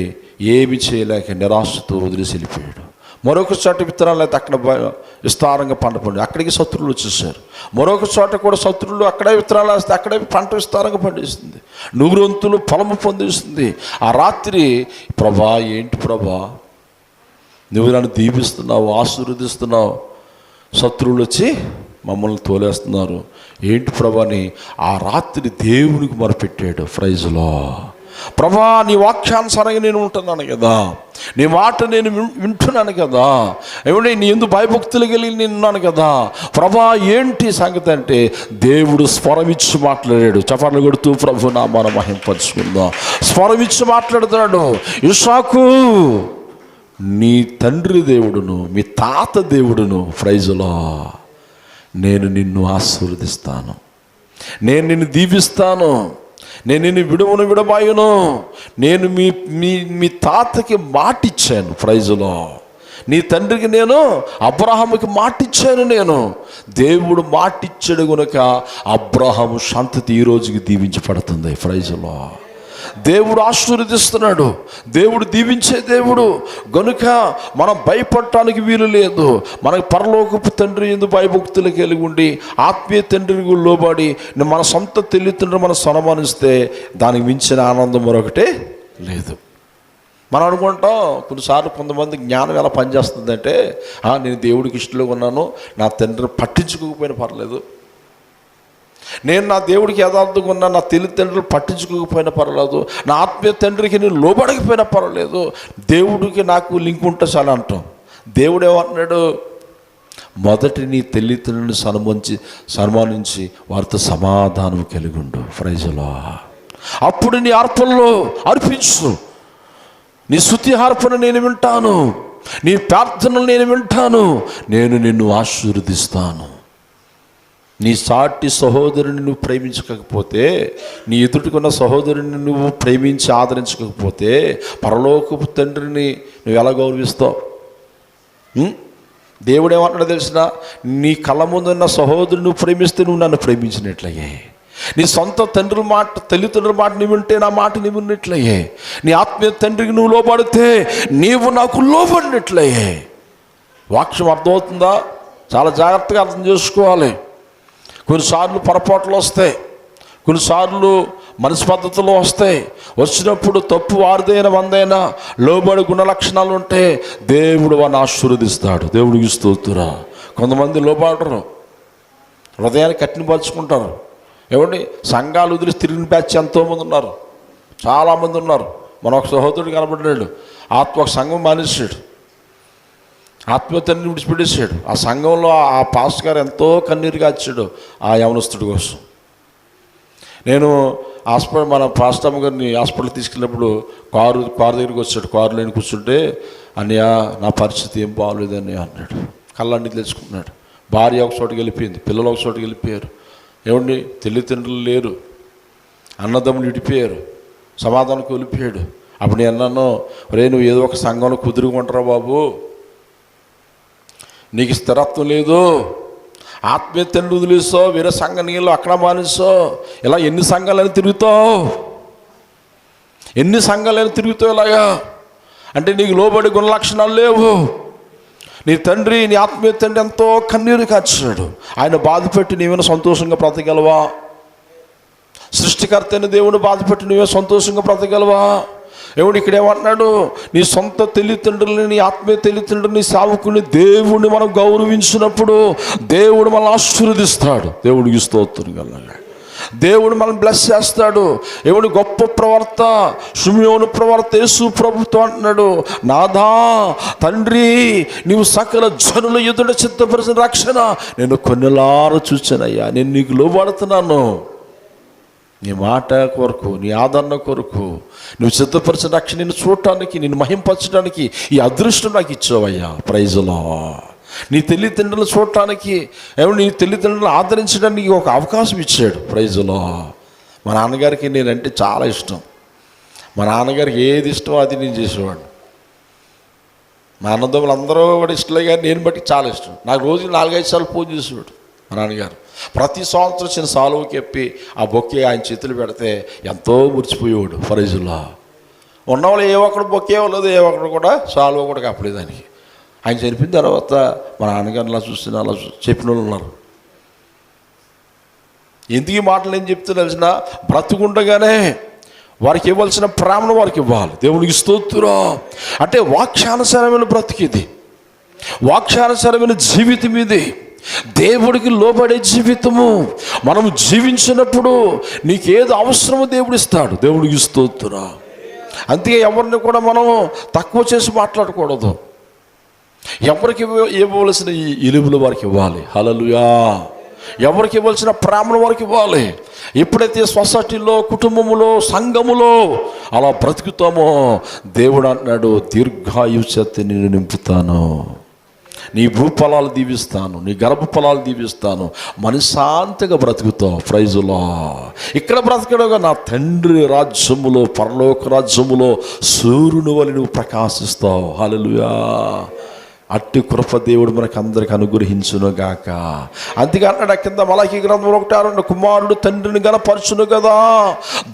ఏమి చేయలేక నిరాశతో వదిలేసి వెళ్ళిపోయాడు. మరొక చోట విత్తనాలు అయితే అక్కడ విస్తారంగా పంట పండి, అక్కడికి శత్రువులు వచ్చేసారు. మరొక చోట కూడా శత్రువులు అక్కడే విత్తనాలు వేస్తే అక్కడే పంట విస్తారంగా పండిస్తుంది, నూరంతులు ఫలము పొందిస్తుంది. ఆ రాత్రి, ప్రభా ఏంటి ప్రభా, నువ్వు నన్ను దీవిస్తున్నావు, ఆశీర్వదిస్తున్నావు, శత్రువులు వచ్చి మమ్మల్ని తోలేస్తున్నారు, ఏంటి ప్రభాని ఆ రాత్రి దేవునికి మొరపెట్టాడు. ప్రైజ్లో, ప్రభా నీ వాక్యానుసారంగా నేను ఉంటున్నాను కదా, నీ మాట నేను వింటున్నాను కదా, ఏమంటే నీ ఎందుకు భయభక్తులు కలిగి నేను ఉన్నాను కదా, ప్రభా ఏంటి సంగతి అంటే దేవుడు స్వరమిచ్చి మాట్లాడాడు. చపర్లు కొడుతూ ప్రభు నామాన మహింపరుచుకుందాం. స్వరమిచ్చి మాట్లాడుతున్నాడు, ఇస్సాకు నీ తండ్రి దేవుడును మీ తాత దేవుడును, ప్రైజ్లో, నేను నిన్ను ఆశీర్వదిస్తాను, నేను నిన్ను దీవిస్తాను, నేను నిన్ను విడబాయును, నేను మీ మీ మీ తాతకి మాటిచ్చాను. ప్రైజ్లో, నీ తండ్రికి నేను అబ్రహాముకి మాటిచ్చాను. నేను దేవుడు మాటిచ్చాడు గనుక అబ్రహాము సంతతి ఈ రోజుకి దీవించబడుతుంది. ప్రైజ్లో, దేవుడు ఆశీర్వదిస్తున్నాడు, దేవుడు దీవించే దేవుడు గనుక మనం భయపడటానికి వీలు లేదు. మనకు పరలోకపు తండ్రి ఎందుకు భయభక్తులు కలిగి ఉండి ఆత్మీయ తండ్రికి లోబడి మన సొంత తల్లిదండ్రులు మనం సన్మానిస్తే దానికి మించిన ఆనందం మరొకటే లేదు. మనం అనుకుంటాం కొన్నిసార్లు కొంతమంది జ్ఞానం ఎలా పనిచేస్తుందంటే, నేను దేవుడికి ఇష్టంగా ఉన్నాను, నా తండ్రిని పట్టించుకోకపోయినా పర్లేదు, నేను నా దేవుడికి యథార్థంగా ఉన్నా, నా తల్లిదండ్రులు పట్టించుకోకపోయినా పర్వాలేదు, నా ఆత్మీయ తండ్రికి నేను లోబడకపోయినా పర్వాలేదు, దేవుడికి నాకు లింక్ ఉంటే చాలా అంటాం. దేవుడు ఏమంటున్నాడు, మొదటి నీ తల్లిదండ్రులను సన్మానించి వారితో సమాధానం కలిగి ఉండు. ప్రైజ్లో, అప్పుడు నీ అర్పణలో అర్పించు, నీ స్తుతి అర్పణ నేను వింటాను, నీ ప్రార్థనలు నేను వింటాను, నేను నిన్ను ఆశీర్వదిస్తాను. నీ సాటి సహోదరుని నువ్వు ప్రేమించకపోతే, నీ ఎదుటికున్న సహోదరుని నువ్వు ప్రేమించి ఆదరించకపోతే పరలోకపు తండ్రిని నువ్వు ఎలా గౌరవిస్తావు? దేవుడు ఏమంటున్నాడో తెలిసిన, నీ కళ్ళ ముందున్న సహోదరుని నువ్వు ప్రేమిస్తే నువ్వు నన్ను ప్రేమించినట్లయ్యే, నీ సొంత తండ్రుల మాట తల్లిదండ్రుల మాట నువ్వు వింటే నా మాట నువ్వు విన్నట్లయ్యే, నీ ఆత్మీయ తండ్రికి నువ్వు లోబడితే నీవు నాకు లోబడినట్లయ్యే. వాక్యం అర్థమవుతుందా? చాలా జాగ్రత్తగా అర్థం చేసుకోవాలి. కొన్నిసార్లు పొరపాట్లు వస్తాయి, కొన్నిసార్లు మనసు పద్ధతులు వస్తాయి. వచ్చినప్పుడు తప్పు వారిదైనా మందైనా లోబడి గుణ లక్షణాలు ఉంటే దేవుడు వాడిని ఆశీర్వదిస్తాడు. దేవుడికి స్తోత్రం. కొంతమంది లోబడరు, హృదయాన్ని కఠినపరుచుకుంటారు. ఏమండి, సంఘాలు వదిలి తిరిగిన బ్యాచ్ ఎంతోమంది ఉన్నారు, చాలామంది ఉన్నారు. మన ఒక సహోదరుడు కనబడ్డాడు, ఒక సంఘం మానేసాడు, ఆత్మీయతని విడిచిపెట్టేసాడు. ఆ సంఘంలో ఆ పాస్టర్ గారు ఎంతో కన్నీరు కాచాడు ఆ యవనస్తుడి కోసం. నేను మన పాస్టర్ గారిని హాస్పిటల్ తీసుకెళ్ళినప్పుడు కారు దగ్గరికి వచ్చాడు, కారు లేని కూర్చుంటే, అన్నయ్య నా పరిస్థితి ఏం బాగోలేదని అన్నాడు. కళ్ళన్నీ తెలుసుకున్నాడు. భార్య ఒక చోటుకి వెళ్ళిపోయింది, పిల్లలు ఒక చోటుకి వెళ్ళిపోయారు. ఏమండి, తల్లిదండ్రులు లేరు, అన్నదమ్ములు విడిపోయారు, సమాధానం వెళ్ళిపోయాడు. అప్పుడు నేను అన్నాను, నువ్వు ఏదో ఒక సంఘంలో కుదురుకుంటారా బాబు, నీకు స్థిరత్వం లేదు, ఆత్మీయ తండ్రి వదిలేసో, వేరే సంఘ నీళ్ళు అక్కడ మానేసో, ఇలా ఎన్ని సంఘాలని తిరుగుతావు, ఇలాగా అంటే నీకు లోబడి గుణ లక్షణాలు లేవు. నీ తండ్రి, నీ ఆత్మీయ తండ్రి ఎంతో కన్నీరు కాచాడు, ఆయన బాధపెట్టి నీవేనా సంతోషంగా బ్రతకగలవా? సృష్టికర్త అయిన దేవుని బాధపెట్టి నువ్వే సంతోషంగా బ్రతకగలవా? ఏమిటి ఇక్కడ ఏమంటున్నాడు, నీ సొంత తల్లిదండ్రులని, నీ ఆత్మీయ తల్లిదండ్రులని, సావుకుని దేవుడిని మనం గౌరవించినప్పుడు దేవుడు మనల్ని ఆశీర్వదిస్తాడు. దేవుడికి స్తోత్రం కలగాలి. దేవుడు మనం బ్లెస్ చేస్తాడు. ఏమిటి గొప్ప ప్రవర్త షిమ్యోను ప్రవర్త యేసు ప్రభుతో అంటున్నాడు, నాదా తండ్రి, నీవు సకల జనుల ఎదుట చిత్తపరిచిన రక్షణ నేను కొన్నిలారు చూచానయ్యా, నేను నీకు లోబడుతున్నాను, నీ మాట కొరకు, నీ ఆదరణ కొరకు, నువ్వు సిద్ధపరిచిన రక్షణ నిన్ను చూడటానికి, నిన్ను మహింపరచడానికి ఈ అదృష్టం నాకు ఇచ్చావయ్యా. ప్రైజ్లో, నీ తల్లిదండ్రులు చూడటానికి, ఏమో నీ తల్లిదండ్రులను ఆదరించడానికి ఒక అవకాశం ఇచ్చాడు. ప్రైజ్లో, మా నాన్నగారికి నేనంటే చాలా ఇష్టం. మా నాన్నగారికి ఏది ఇష్టమో అది నేను చేసేవాడు. మా అన్నదమ్ములు అందరూ కూడా ఇష్టలే, కానీ నేను బట్టి చాలా ఇష్టం. నాకు రోజు 4-5 సార్లు ఫోన్ చేసేవాడు మా నాన్నగారు. ప్రతి సంవత్సరం చిన్న సాలువు చెప్పి ఆ బొక్కే ఆయన చేతులు పెడితే ఎంతో మురిచిపోయేవాడు ఫరైజుల్లా. ఉన్నవాళ్ళు ఏ ఒక్కడు బొక్కే లేదు, ఏ ఒక్కడు కూడా సాలువ కూడా కప్పలేదు దానికి. ఆయన చనిపోయిన తర్వాత మా నాన్నగారు అలా చూసిన అలా చెప్పిన వాళ్ళు ఉన్నారు. ఎందుకు ఈ మాటలు ఏం చెప్తే తెలిసిన, బ్రతుకుండగానే వారికి ఇవ్వాల్సిన ప్రేమను వారికి ఇవ్వాలి. దేవునికి స్తోత్రం. అంటే వాక్యానుసారమైన బ్రతికిది, వాక్యానుసారమైన జీవితం ఇది, దేవుడికి లోబడే జీవితము. మనం జీవించినప్పుడు నీకేది అవసరమో దేవుడు ఇస్తాడు. దేవుడికి స్తోత్రం. అందుకే ఎవరిని కూడా మనం తక్కువ చేసి మాట్లాడకూడదు. ఎవరికి ఇవ్వవలసిన ఈ ఇలువలు వారికి ఇవ్వాలి. హల్లెలూయా. ఎవరికి ఇవ్వాల్సిన ప్రేమను వారికి ఇవ్వాలి. ఎప్పుడైతే సొసైటీలో, కుటుంబములో, సంఘములో అలా బ్రతుకుతామో దేవుడు అంటున్నాడు, దీర్ఘాయుష్యత్తు నేను నింపుతాను, నీ భూఫలాలు దీవిస్తాను, నీ గర్భఫలాలు దీవిస్తాను, మనశ్శాంతిగా బ్రతుకుతావు. ప్రైజులా. ఇక్కడ బ్రతకడుగా నా తండ్రి రాజ్యములో, పరలోక రాజ్యములో సూర్యుని వలె నువ్వు ప్రకాశిస్తావు. హల్లెలూయా. అట్టి కృప దేవుడు మనకు అందరికి అనుగ్రహించును గాక. అందుకే అన్నాడు కింద మలాకి గ్రంథం 1:6, కుమారుడు తండ్రిని గనపరచును కదా,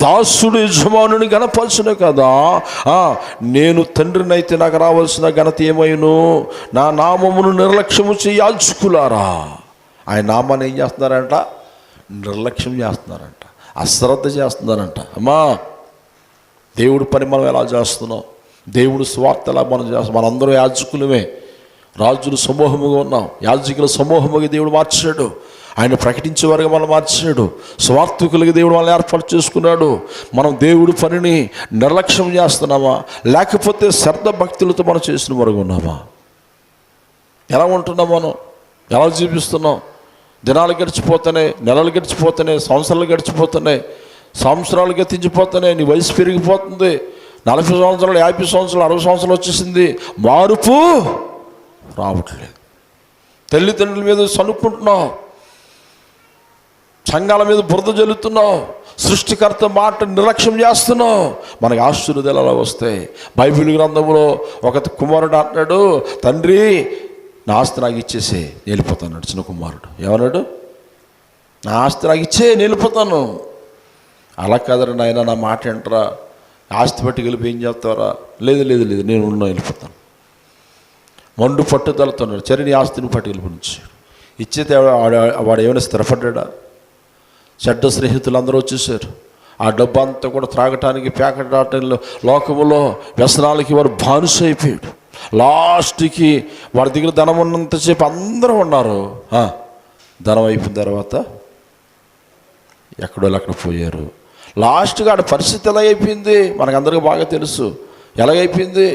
దాసుడు యజమానుని గనపరచును కదా. నేను తండ్రిని అయితే నాకు రావాల్సిన ఘనత ఏమైను, నా నామమును నిర్లక్ష్యము చేయాల్చుకులారా. ఆయన నామాన్ని ఏం చేస్తున్నారంట? నిర్లక్ష్యం చేస్తున్నారంట, అశ్రద్ధ చేస్తున్నారంట. అమ్మా, దేవుడి పని మనం ఎలా చేస్తున్నాం? దేవుడు స్వార్థ ఎలా మనం చేస్తాం? మనందరూ యాజకులమే, రాజుల సమూహముగా ఉన్నాం, యాజకుల సమూహముగా దేవుడు మార్చాడు. ఆయన ప్రకటించేవారుగా మనం మార్చాడు. స్వార్థకులుగా దేవుడు మనల్ని ఏర్పాటు చేసుకున్నాడు. మనం దేవుడి పనిని నిర్లక్ష్యం చేస్తున్నామా, లేకపోతే శ్రద్ధ భక్తులతో మనం చేసిన వరకు ఉన్నామా? ఎలా ఉంటున్నాం మనం? ఎలా జీవిస్తున్నాం? దినాలు గడిచిపోతున్నాయి, నెలలు గడిచిపోతున్నాయి, సంవత్సరాలు గడిచిపోతున్నాయి, సంవత్సరాలు గతించిపోతున్నాయి. నీ వయసు పెరిగిపోతుంది. 40 సంవత్సరాలు, 50 సంవత్సరాలు, 60 సంవత్సరాలు వచ్చేసింది. మార్పు రావట్లేదు. తల్లిదండ్రుల మీద సనుక్కుంటున్నావు, సంఘాల మీద బురద జల్లుతున్నావు, సృష్టికర్త మాట నిర్లక్ష్యం చేస్తున్నావు. మనకు ఆశీర్వాదాలు అలా వస్తాయి. బైబిల్ గ్రంథంలో ఒక కుమారుడు అంటున్నాడు, తండ్రి నా ఆస్తి నాకు ఇచ్చేసి వెళ్ళిపోతాను. చిన్న కుమారుడు ఏమన్నాడు? నా ఆస్తి నాకు ఇచ్చే వెళ్ళిపోతాను. అలా కాదరా నాయన, నా మాట ఏంటరా, ఆస్తి పట్టి వెళ్ళిపి ఏం చేస్తారా? లేదు లేదు లేదు, నేను ఉన్నా వెళ్ళిపోతాను. మండు పట్టుదలతున్నాడు. సరే, నీ ఆస్తిని పట్టి వెళ్ళిపోయించాడు. ఇచ్చేతే వాడు ఏమైనా స్థిరపడ్డా? చెడ్డ స్నేహితులు అందరూ వచ్చేసారు. ఆ డబ్బు అంతా కూడా త్రాగటానికి, పేకటాటంలో, లోకములో వ్యసనాలకి వాడు బానిస అయిపోయాడు. లాస్ట్కి వాడి దగ్గర ధనం ఉన్నంతసేపు అందరూ ఉన్నారు. ధనం అయిపోయిన తర్వాత ఎక్కడో అక్కడ పోయారు. లాస్ట్గా ఆడ పరిస్థితి ఎలా అయిపోయింది మనకందరికీ బాగా తెలుసు. ఎలాగైపోయింది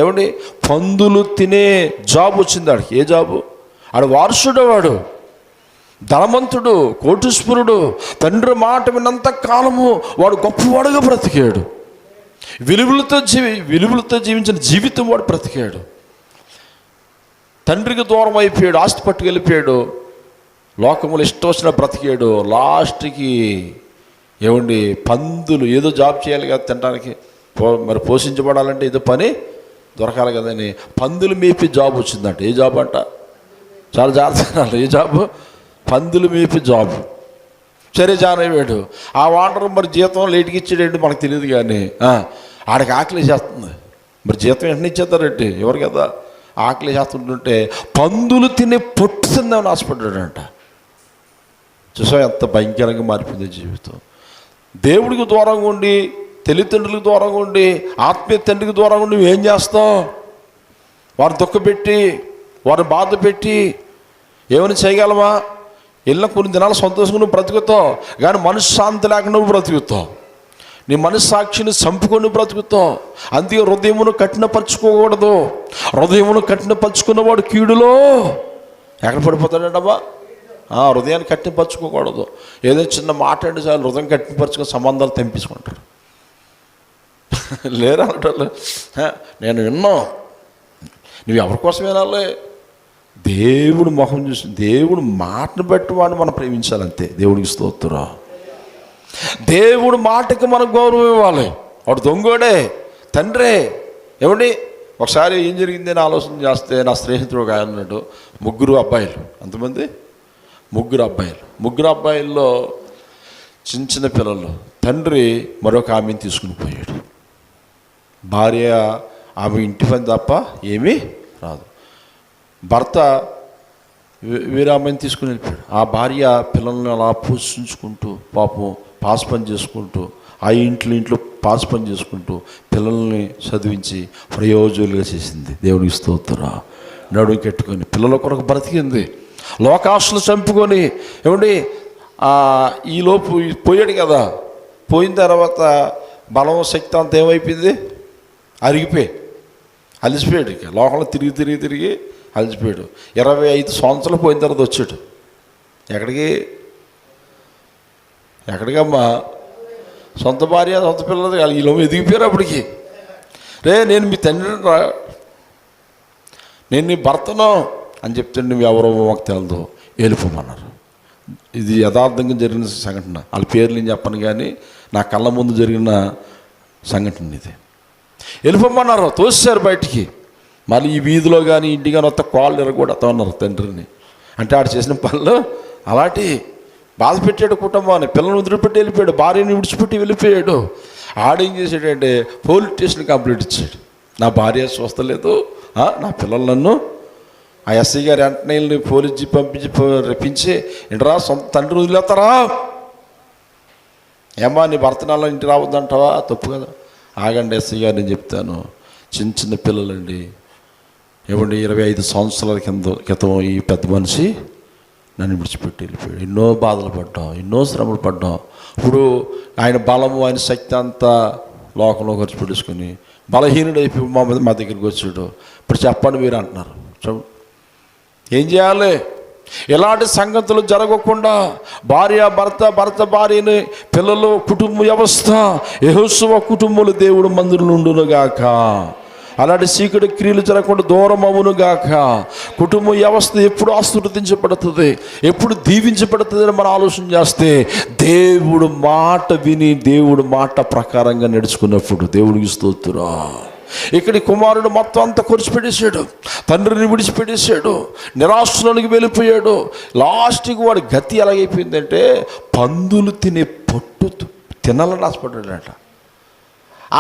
ఏమండి? పందులు తినే జాబ్ వచ్చింది ఆడికి. ఏ జాబు? ఆడు వారసుడు, వాడు ధనవంతుడు, కోటీశ్వరుడు, తండ్రి మాట విన్నంత కాలము వాడు గొప్పవాడుగా బ్రతికాడు. విలువలతో జీవించిన జీవితం వాడు బ్రతికాడు. తండ్రికి దూరం అయిపోయాడు, ఆస్తి పట్టుకెళ్ళిపోయాడు, లోకములు ఇష్టం వచ్చిన బ్రతికాడు. లాస్ట్కి ఏమండి, పందులు ఏదో జాబ్ చేయాలి కదా తినడానికి, మరి పోషించబడాలంటే ఏదో పని దొరకాలి కదని పందులు మేపి జాబ్ వచ్చిందంట. ఏ జాబ్ అంట? చాలా జాగ్రత్తగా. ఏ జాబు? పందులు మేపి జాబ్. సరే జాయిన్ అయ్యాడు. ఆ వాటర్ మరి జీతం లేట్కి ఇచ్చాడేంటి మనకు తెలియదు, కానీ ఆడికి ఆకలి చేస్తుంది. మరి జీతం వెంటనే ఇచ్చేస్తారంటే ఎవరు కదా? ఆకలి చేస్తుంటుంటే పందులు తినే పొట్టు తిందామని ఆశపడ్డాడంట. చూసా ఎంత భయంకరంగా మారిపోయింది జీవితం. దేవుడికి దూరంగా ఉండి, తల్లిదండ్రులకు దూరంగా ఉండి, ఆత్మీయ తండ్రికి దూరంగా ఉండి నువ్వేం చేస్తావు? వారిని దుఃఖపెట్టి, వారిని బాధ పెట్టి ఏమైనా చేయగలమా? వెళ్ళిన కొన్ని దినాలు సంతోషంగా నువ్వు బ్రతుకుతావు, కానీ మనశ్శాంతి లేకుండా నువ్వు బ్రతుకుతావు. నీ మనస్సాక్షిని చంపుకొని బ్రతుకుతావు. అందుకే హృదయమును కఠినపరచుకోకూడదు. హృదయమును కఠినపరుచుకున్నవాడు కీడులో ఎక్కడ పడిపోతాడంటమ్మా? హృదయాన్ని కట్టిపరచుకోకూడదు. ఏదో చిన్న మాట అంటే చాలు హృదయం కట్టిపరచుకొని సంబంధాలు తెంపించుకుంటారు. లేరా అంటారు. నేను విన్నా, నువ్వు ఎవరి కోసం వినాలి? దేవుడు మొహం చూసి, దేవుడు మాటను బట్టి వాడిని మనం ప్రేమించాలంతే. దేవుడికి స్తోత్రం. దేవుడు మాటకి మనం గౌరవం ఇవ్వాలి. వాడు దొంగోడే, తండ్రే. ఏమండి, ఒకసారి ఏం జరిగింది అని ఆలోచన చేస్తే, నా స్నేహితుడు ఒక ఆయన ఉన్నాడు, 3 అబ్బాయిలు. అంతమంది ముగ్గురు అబ్బాయిల్లో చిన్న చిన్న పిల్లలు. తండ్రి మరొక ఆమెను తీసుకుని పోయాడు. భార్య ఆమె ఇంటి పని తప్ప ఏమీ రాదు. భర్త వేరే ఆమెను తీసుకుని వెళ్ళిపోయాడు. ఆ భార్య పిల్లల్ని అలా పోషించుకుంటూ పాపం పాస్ పని చేసుకుంటూ ఆ ఇంట్లో పాస్ పని చేసుకుంటూ పిల్లల్ని చదివించి ప్రయోజకులుగా చేసింది. దేవునికి స్తోత్రం. నడుము కట్టుకొని పిల్లల కొరకు బ్రతికింది. లోకాశలు చంపుకొని ఏమండి ఈలోపు పోయాడు కదా. పోయిన తర్వాత బలం శక్తి అంతా ఏమైపోయింది, అలిసిపోయాడు. ఇక లోకంలో తిరిగి అలిసిపోయాడు. 25 సంవత్సరాలు పోయిన తర్వాత వచ్చాడు. ఎక్కడికమ్మా? సొంత భార్య సొంత పిల్లలు వీళ్ళు ఎదిగిపోయారు. అప్పటికి నేను మీ తండ్రి రా, నేను నీ భర్తను అని చెప్తే నువ్వు ఎవరో మాకు తెలదు, వెళ్ళిపోమన్నారు. ఇది యథార్థంగా జరిగిన సంఘటన. వాళ్ళ పేర్లు నేను చెప్పను కానీ నా కళ్ళ ముందు జరిగిన సంఘటన ఇది. వెళ్ళిపోమన్నారు, తోసేశారు బయటికి. మళ్ళీ ఈ వీధిలో కానీ ఇంటి కానీ వస్తే కాళ్ళు ఎరగొడతా ఉన్నారు తండ్రిని. అంటే ఆడు చేసిన పనులు అలాంటి బాధ పెట్టాడు కుటుంబాన్ని. పిల్లల్ని వదిలిపెట్టి వెళ్ళిపోయాడు, భార్యని విడిచిపెట్టి వెళ్ళిపోయాడు. ఆడేం చేశాడంటే పోలీస్ స్టేషన్ కంప్లైంట్ ఇచ్చాడు. నా భార్య చూస్తలేదు, నా పిల్లలు నన్ను. ఆ ఎస్ఐ గారు వెంటనే పోలీస్ జీప్ రప్పించి, ఇంటరా సొంత తండ్రి వదిలేస్తారా? ఏమా నీ భర్తనాల్లో ఇంటి రావద్దంటావా? తప్పు కదా. ఆగండి ఎస్ఐ గారు, నేను చెప్తాను. చిన్న పిల్లలండి, ఏమండి 25 సంవత్సరాల క్రితం ఈ పెద్ద మనిషి నన్ను విడిచిపెట్టి వెళ్ళిపోయాడు. ఎన్నో బాధలు పడ్డాం, ఎన్నో శ్రమలు పడ్డాం. ఇప్పుడు ఆయన బలము ఆయన శక్తి అంతా లోకంలో ఖర్చు పెట్టేసుకుని బలహీనుడైపోయి మా దగ్గరికి వచ్చాడు. ఇప్పుడు చెప్పండి మీరు అంటున్నారు. ఏం చేయాలి? ఎలాంటి సంగతులు జరగకుండా భర్త భార్యని, పిల్లలు, కుటుంబ వ్యవస్థ, యెహోషువ కుటుంబంలో దేవుడు మందిరంలో ఉండునుగాక. అలాంటి చీకటి క్రియలు జరగకుండా దూరం అవునుగాక. కుటుంబ వ్యవస్థ ఎప్పుడు ఆశీర్వదించబడుతుంది, ఎప్పుడు దీవించబడుతుంది అని మనం ఆలోచన చేస్తే, దేవుడు మాట విని దేవుడు మాట ప్రకారంగా నడుచుకున్నప్పుడు దేవుడికి స్తోత్రం. ఇక్కడ కుమారుడు మొత్తం అంతా ఖర్చుపెట్టేశాడు, తండ్రిని విడిచిపెట్టేశాడు, నిరాశలోనికి వెళ్ళిపోయాడు. లాస్ట్కి వాడి గతి ఎలాగైపోయిందంటే పందులు తినే పొట్టు తినాలని ఆశపడ్డాడట.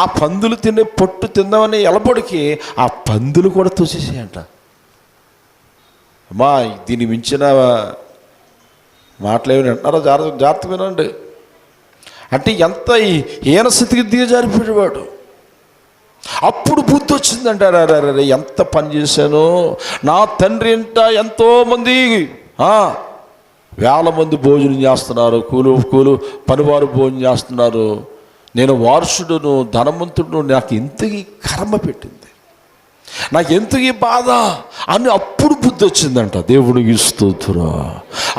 ఆ పందులు తినే పొట్టు తిందామని ఎలబడికి ఆ పందులు కూడా తోసేసాయంట. అమ్మా దీన్ని మించిన మాటలు ఏమని అంటున్నారో జాగ్రత్త వినండి. అంటే ఎంత హీన స్థితికి దిగజారిపోయాడు వాడు. అప్పుడు బుద్ధి వచ్చిందంటే, అరే ఎంత పని చేశాను, నా తండ్రి ఇంట ఎంతోమంది 1000 మంది భోజనం చేస్తున్నారు, కూలు పనివారు భోజనం చేస్తున్నారు, నేను వారసుడును ధనవంతుడును, నాకు ఎంతకి కర్మ పెట్టింది, నాకు ఎంతకి బాధ అని అప్పుడు బుద్ధి వచ్చిందంట. దేవుడికి స్తోత్రం.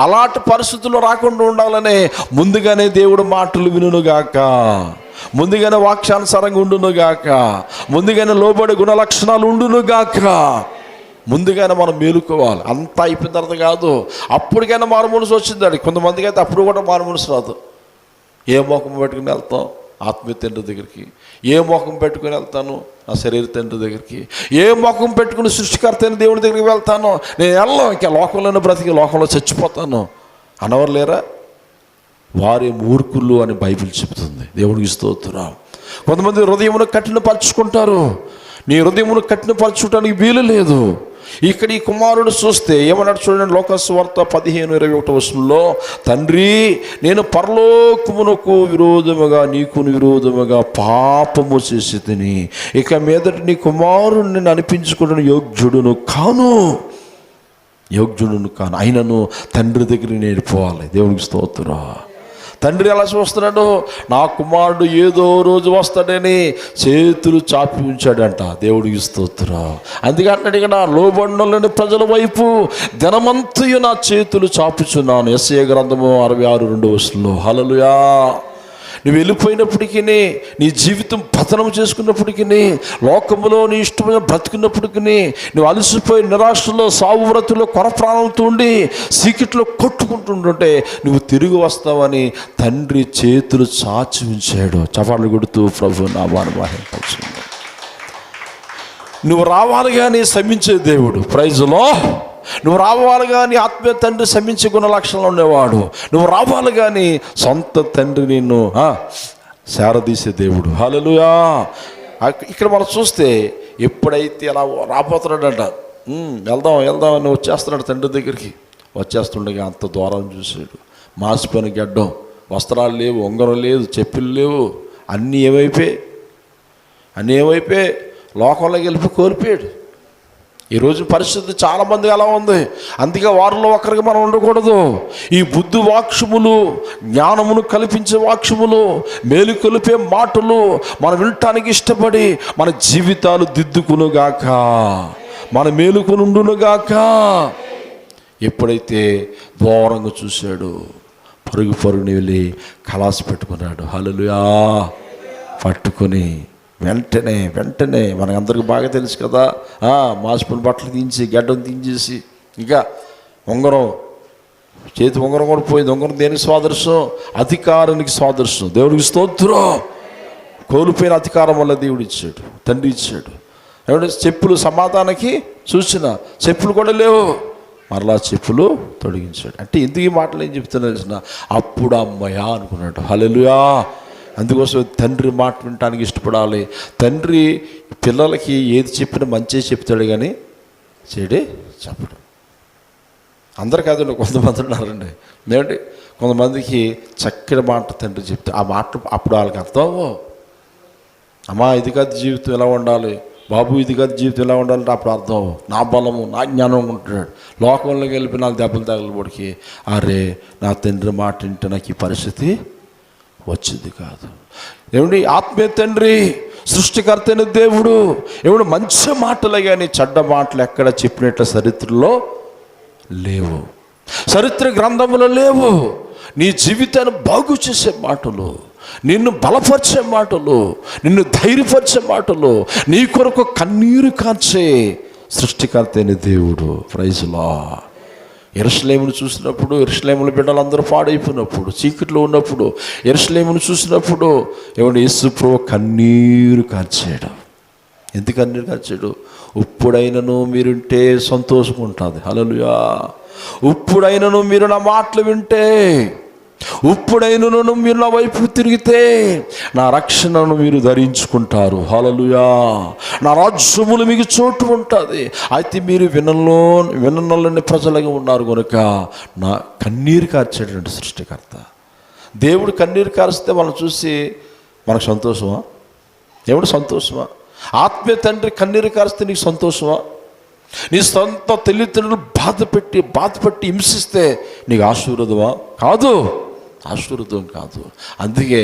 అలాంటి పరిస్థితుల్లో రాకుండా ఉండాలనే ముందుగానే దేవుడు మాటలు వినుగాక, ముందుగానే వాక్యానుసారంగా ఉండునుగాక, ముందుగానే లోబడే గుణలక్షణాలు ఉండునుగాక. ముందుగానే మనం మేలుకోవాలి. అంతా అయిపోయిన తర్వాత కాదు, అప్పటికైనా మారుమనసు వచ్చిందండి. కొంతమందికి అయితే అప్పుడు కూడా మారుమనసు రాదు. ఏ మోకం పెట్టుకుని వెళ్తాం ఆత్మీయ తండ్రి దగ్గరికి, ఏ మోకం పెట్టుకుని వెళ్తాను నా శరీర తండ్రి దగ్గరికి, ఏ మోకం పెట్టుకుని సృష్టికర్త అయిన దేవుడి దగ్గరికి వెళ్తాను. నేను వెళ్ళను, ఇంకా లోకంలోనే బ్రతికి లోకంలో చచ్చిపోతాను అనవరు లేరా? వారే మూర్ఖులు అని బైబిల్ చెబుతుంది. దేవుడికి స్తోత్రం. కొంతమంది హృదయమును కఠినపరుచుకుంటారు. నీ హృదయమును కఠినపరచుకోవడానికి వీలు లేదు. ఇక్కడ ఈ కుమారుడు చూస్తే ఏమన్నాడు చూడండి, లోకసువార్త 15:21 తండ్రి నేను పరలోకమునకు విరోధముగా నీకు విరోధముగా పాపము చేసి తిని ఇక మీదట నీ కుమారుడిని అనిపించుకోవడం యోగ్యుడును కాను, అయినను తండ్రి దగ్గర నేర్పోవాలి. దేవునికి స్తోత్రం. తండ్రి ఎలా చూస్తున్నాడు, నా కుమారుడు ఏదో రోజు వస్తాడని చేతులు చాపి ఉంచాడంట. దేవుడికి స్తోత్రం. అందుకంటే ఇక్కడ లోబడినోళ్ళని ప్రజల వైపు దినమంతయు నా చేతులు చాపుచున్నాను. యెషయా గ్రంథము 66:2 హల్లెలూయా. నువ్వు వెళ్ళిపోయినప్పటికీ, నీ జీవితం పతనం చేసుకున్నప్పటికీ, లోకంలో నీ ఇష్టమైన బ్రతుకున్నప్పటికీ, నువ్వు అలసిపోయి నిరాశలో సావు వ్రతుల్లో కొరప్రాణంతో ఉండి సీకిట్లో కొట్టుకుంటుంటే నువ్వు తిరిగి వస్తావని తండ్రి చేతులు చాచి ఉంచాడు. చపాట్లు కొడుతూ ప్రభు నామాన్ని మహిమపరచును. నువ్వు రావాలి కానీ శ్రమించే దేవుడు. ప్రైజ్ లో నువ్వు రావాలి కానీ ఆత్మీయ తండ్రి శమించే గుణ లక్షణాలు ఉండేవాడు. నువ్వు రావాలి కానీ సొంత తండ్రి నిన్ను శారదీసే దేవుడు. హల్లెలూయా. ఇక్కడ మనం చూస్తే ఎప్పుడైతే అలా రాబోతున్నాడంట, వెళ్దాం వెళ్దాం అని వచ్చేస్తున్నాడు తండ్రి దగ్గరికి. వచ్చేస్తుండగా అంత దూరం చూసాడు. మాసిపోయిన గడ్డం, వస్త్రాలు లేవు, ఉంగరం లేదు, చెప్పులు లేవు, అన్నీ ఏమైపోయాయి లోకంలోకి వెళ్ళి కోల్పోయాడు. ఈరోజు పరిస్థితి చాలామంది అలా ఉంది. అందుకే వారిలో ఒకరికి మనం ఉండకూడదు. ఈ బుద్ధి వాక్యములు, జ్ఞానమును కల్పించే వాక్యములు, మేలు కొలిపే మాటలు మనం వినటానికి ఇష్టపడి మన జీవితాలు దిద్దుకునుగాక, మన మేలుకునుండునుగాక. ఎప్పుడైతే దూరంగా చూశాడు, పరుగుని వెళ్ళి కలాసి పెట్టుకున్నాడు. హల్లెలూయా. పట్టుకొని వెంటనే మనకందరికి బాగా తెలుసు కదా, మాసిపోయిన బట్టలు తీయించి గడ్డం తీయించేసి, ఇంకా ఉంగరం, చేతి ఉంగరం కూడా పోయింది. ఉంగరం దేనికి సాదృశ్యం? అధికారానికి సాదృశ్యం. దేవుడికి స్తోత్రం. కోల్పోయిన అధికారం వల్ల దేవుడు ఇచ్చాడు, తండ్రి ఇచ్చాడు. ఏమంటే చెప్పులు సమాధానానికి సూచన, చెప్పులు కూడా లేవు, మరలా చెప్పులు తొలగించాడు. అంటే ఎందుకు ఈ మాటలు ఏం చెప్తున్నా తెలిసిన, అప్పుడు అమ్మయ్యా అనుకున్నాడు. హల్లెలూయా. అందుకోసం తండ్రి మాట వినటానికి ఇష్టపడాలి. తండ్రి పిల్లలకి ఏది చెప్పినా మంచిగా చెప్తాడు కానీ చెడే చెప్పడు. అందరు కాదండి, కొంతమంది ఉన్నారండి. ఏమంటే కొంతమందికి చక్కని మాట తండ్రి చెప్తే ఆ మాట అప్పుడు వాళ్ళకి అర్థం, అమ్మా ఇది కాదు జీవితం ఎలా ఉండాలి, బాబు ఇది కాదు జీవితం ఎలా ఉండాలంటే అప్పుడు అర్థం. నా బలము, నా జ్ఞానం ఉంటున్నాడు. లోకంలోకి వెళ్ళి నాకు దెబ్బలు తగలబడికి, అరే నా తండ్రి మాట వింటే నాకు ఈ పరిస్థితి వచ్చింది కాదు. ఏమిటి ఆత్మీయ తండ్రి, సృష్టికర్త అయిన దేవుడు ఏమిటి మంచి మాటలే కానీ చెడ్డ మాటలు ఎక్కడ చెప్పినట్ల చరిత్రలో లేవు, చరిత్ర గ్రంథములో లేవు. నీ జీవితాన్ని బాగు చేసే మాటలు, నిన్ను బలపరిచే మాటలు, నిన్ను ధైర్యపరిచే మాటలు, నీ కొరకు కన్నీరు కార్చే సృష్టికర్త అయిన దేవుడు. Praise Lord. యెరూషలేమును చూసినప్పుడు, యెరూషలేములో బిడ్డలందరూ పాడైపోయినప్పుడు, చీకట్లో ఉన్నప్పుడు యెరూషలేమును చూసినప్పుడు ఏమంటే యేసు ప్రభువు కన్నీరు కార్చాడు. ఎందుకు కన్నీరు కార్చాడు? ఇప్పుడైనను మీరుంటే సంతోషంగా ఉంటుంది. హల్లెలూయా. ఇప్పుడైనను మీరు నా మాటలు వింటే, ఇప్పుడైనను మీరు నా వైపు తిరిగితే నా రక్షణను మీరు ధరించుకుంటారు. హల్లెలూయా. నా రాజ్యములు మీకు చోటు ఉంటుంది. అయితే మీరు విననొల్లని ప్రజలుగా ఉన్నారు కనుక నా కన్నీరు కార్చేటువంటి సృష్టికర్త దేవుడు కన్నీరు కారిస్తే మనం చూసి మనకు సంతోషమా? దేవుడు సంతోషమా? ఆత్మీయ తండ్రి కన్నీరు కారిస్తే నీకు సంతోషమా? నీ సొంత తల్లిదండ్రులు బాధపెట్టి హింసిస్తే నీకు ఆశీర్వాదమా? కాదు, ఆశీర్వాదం కాదు. అందుకే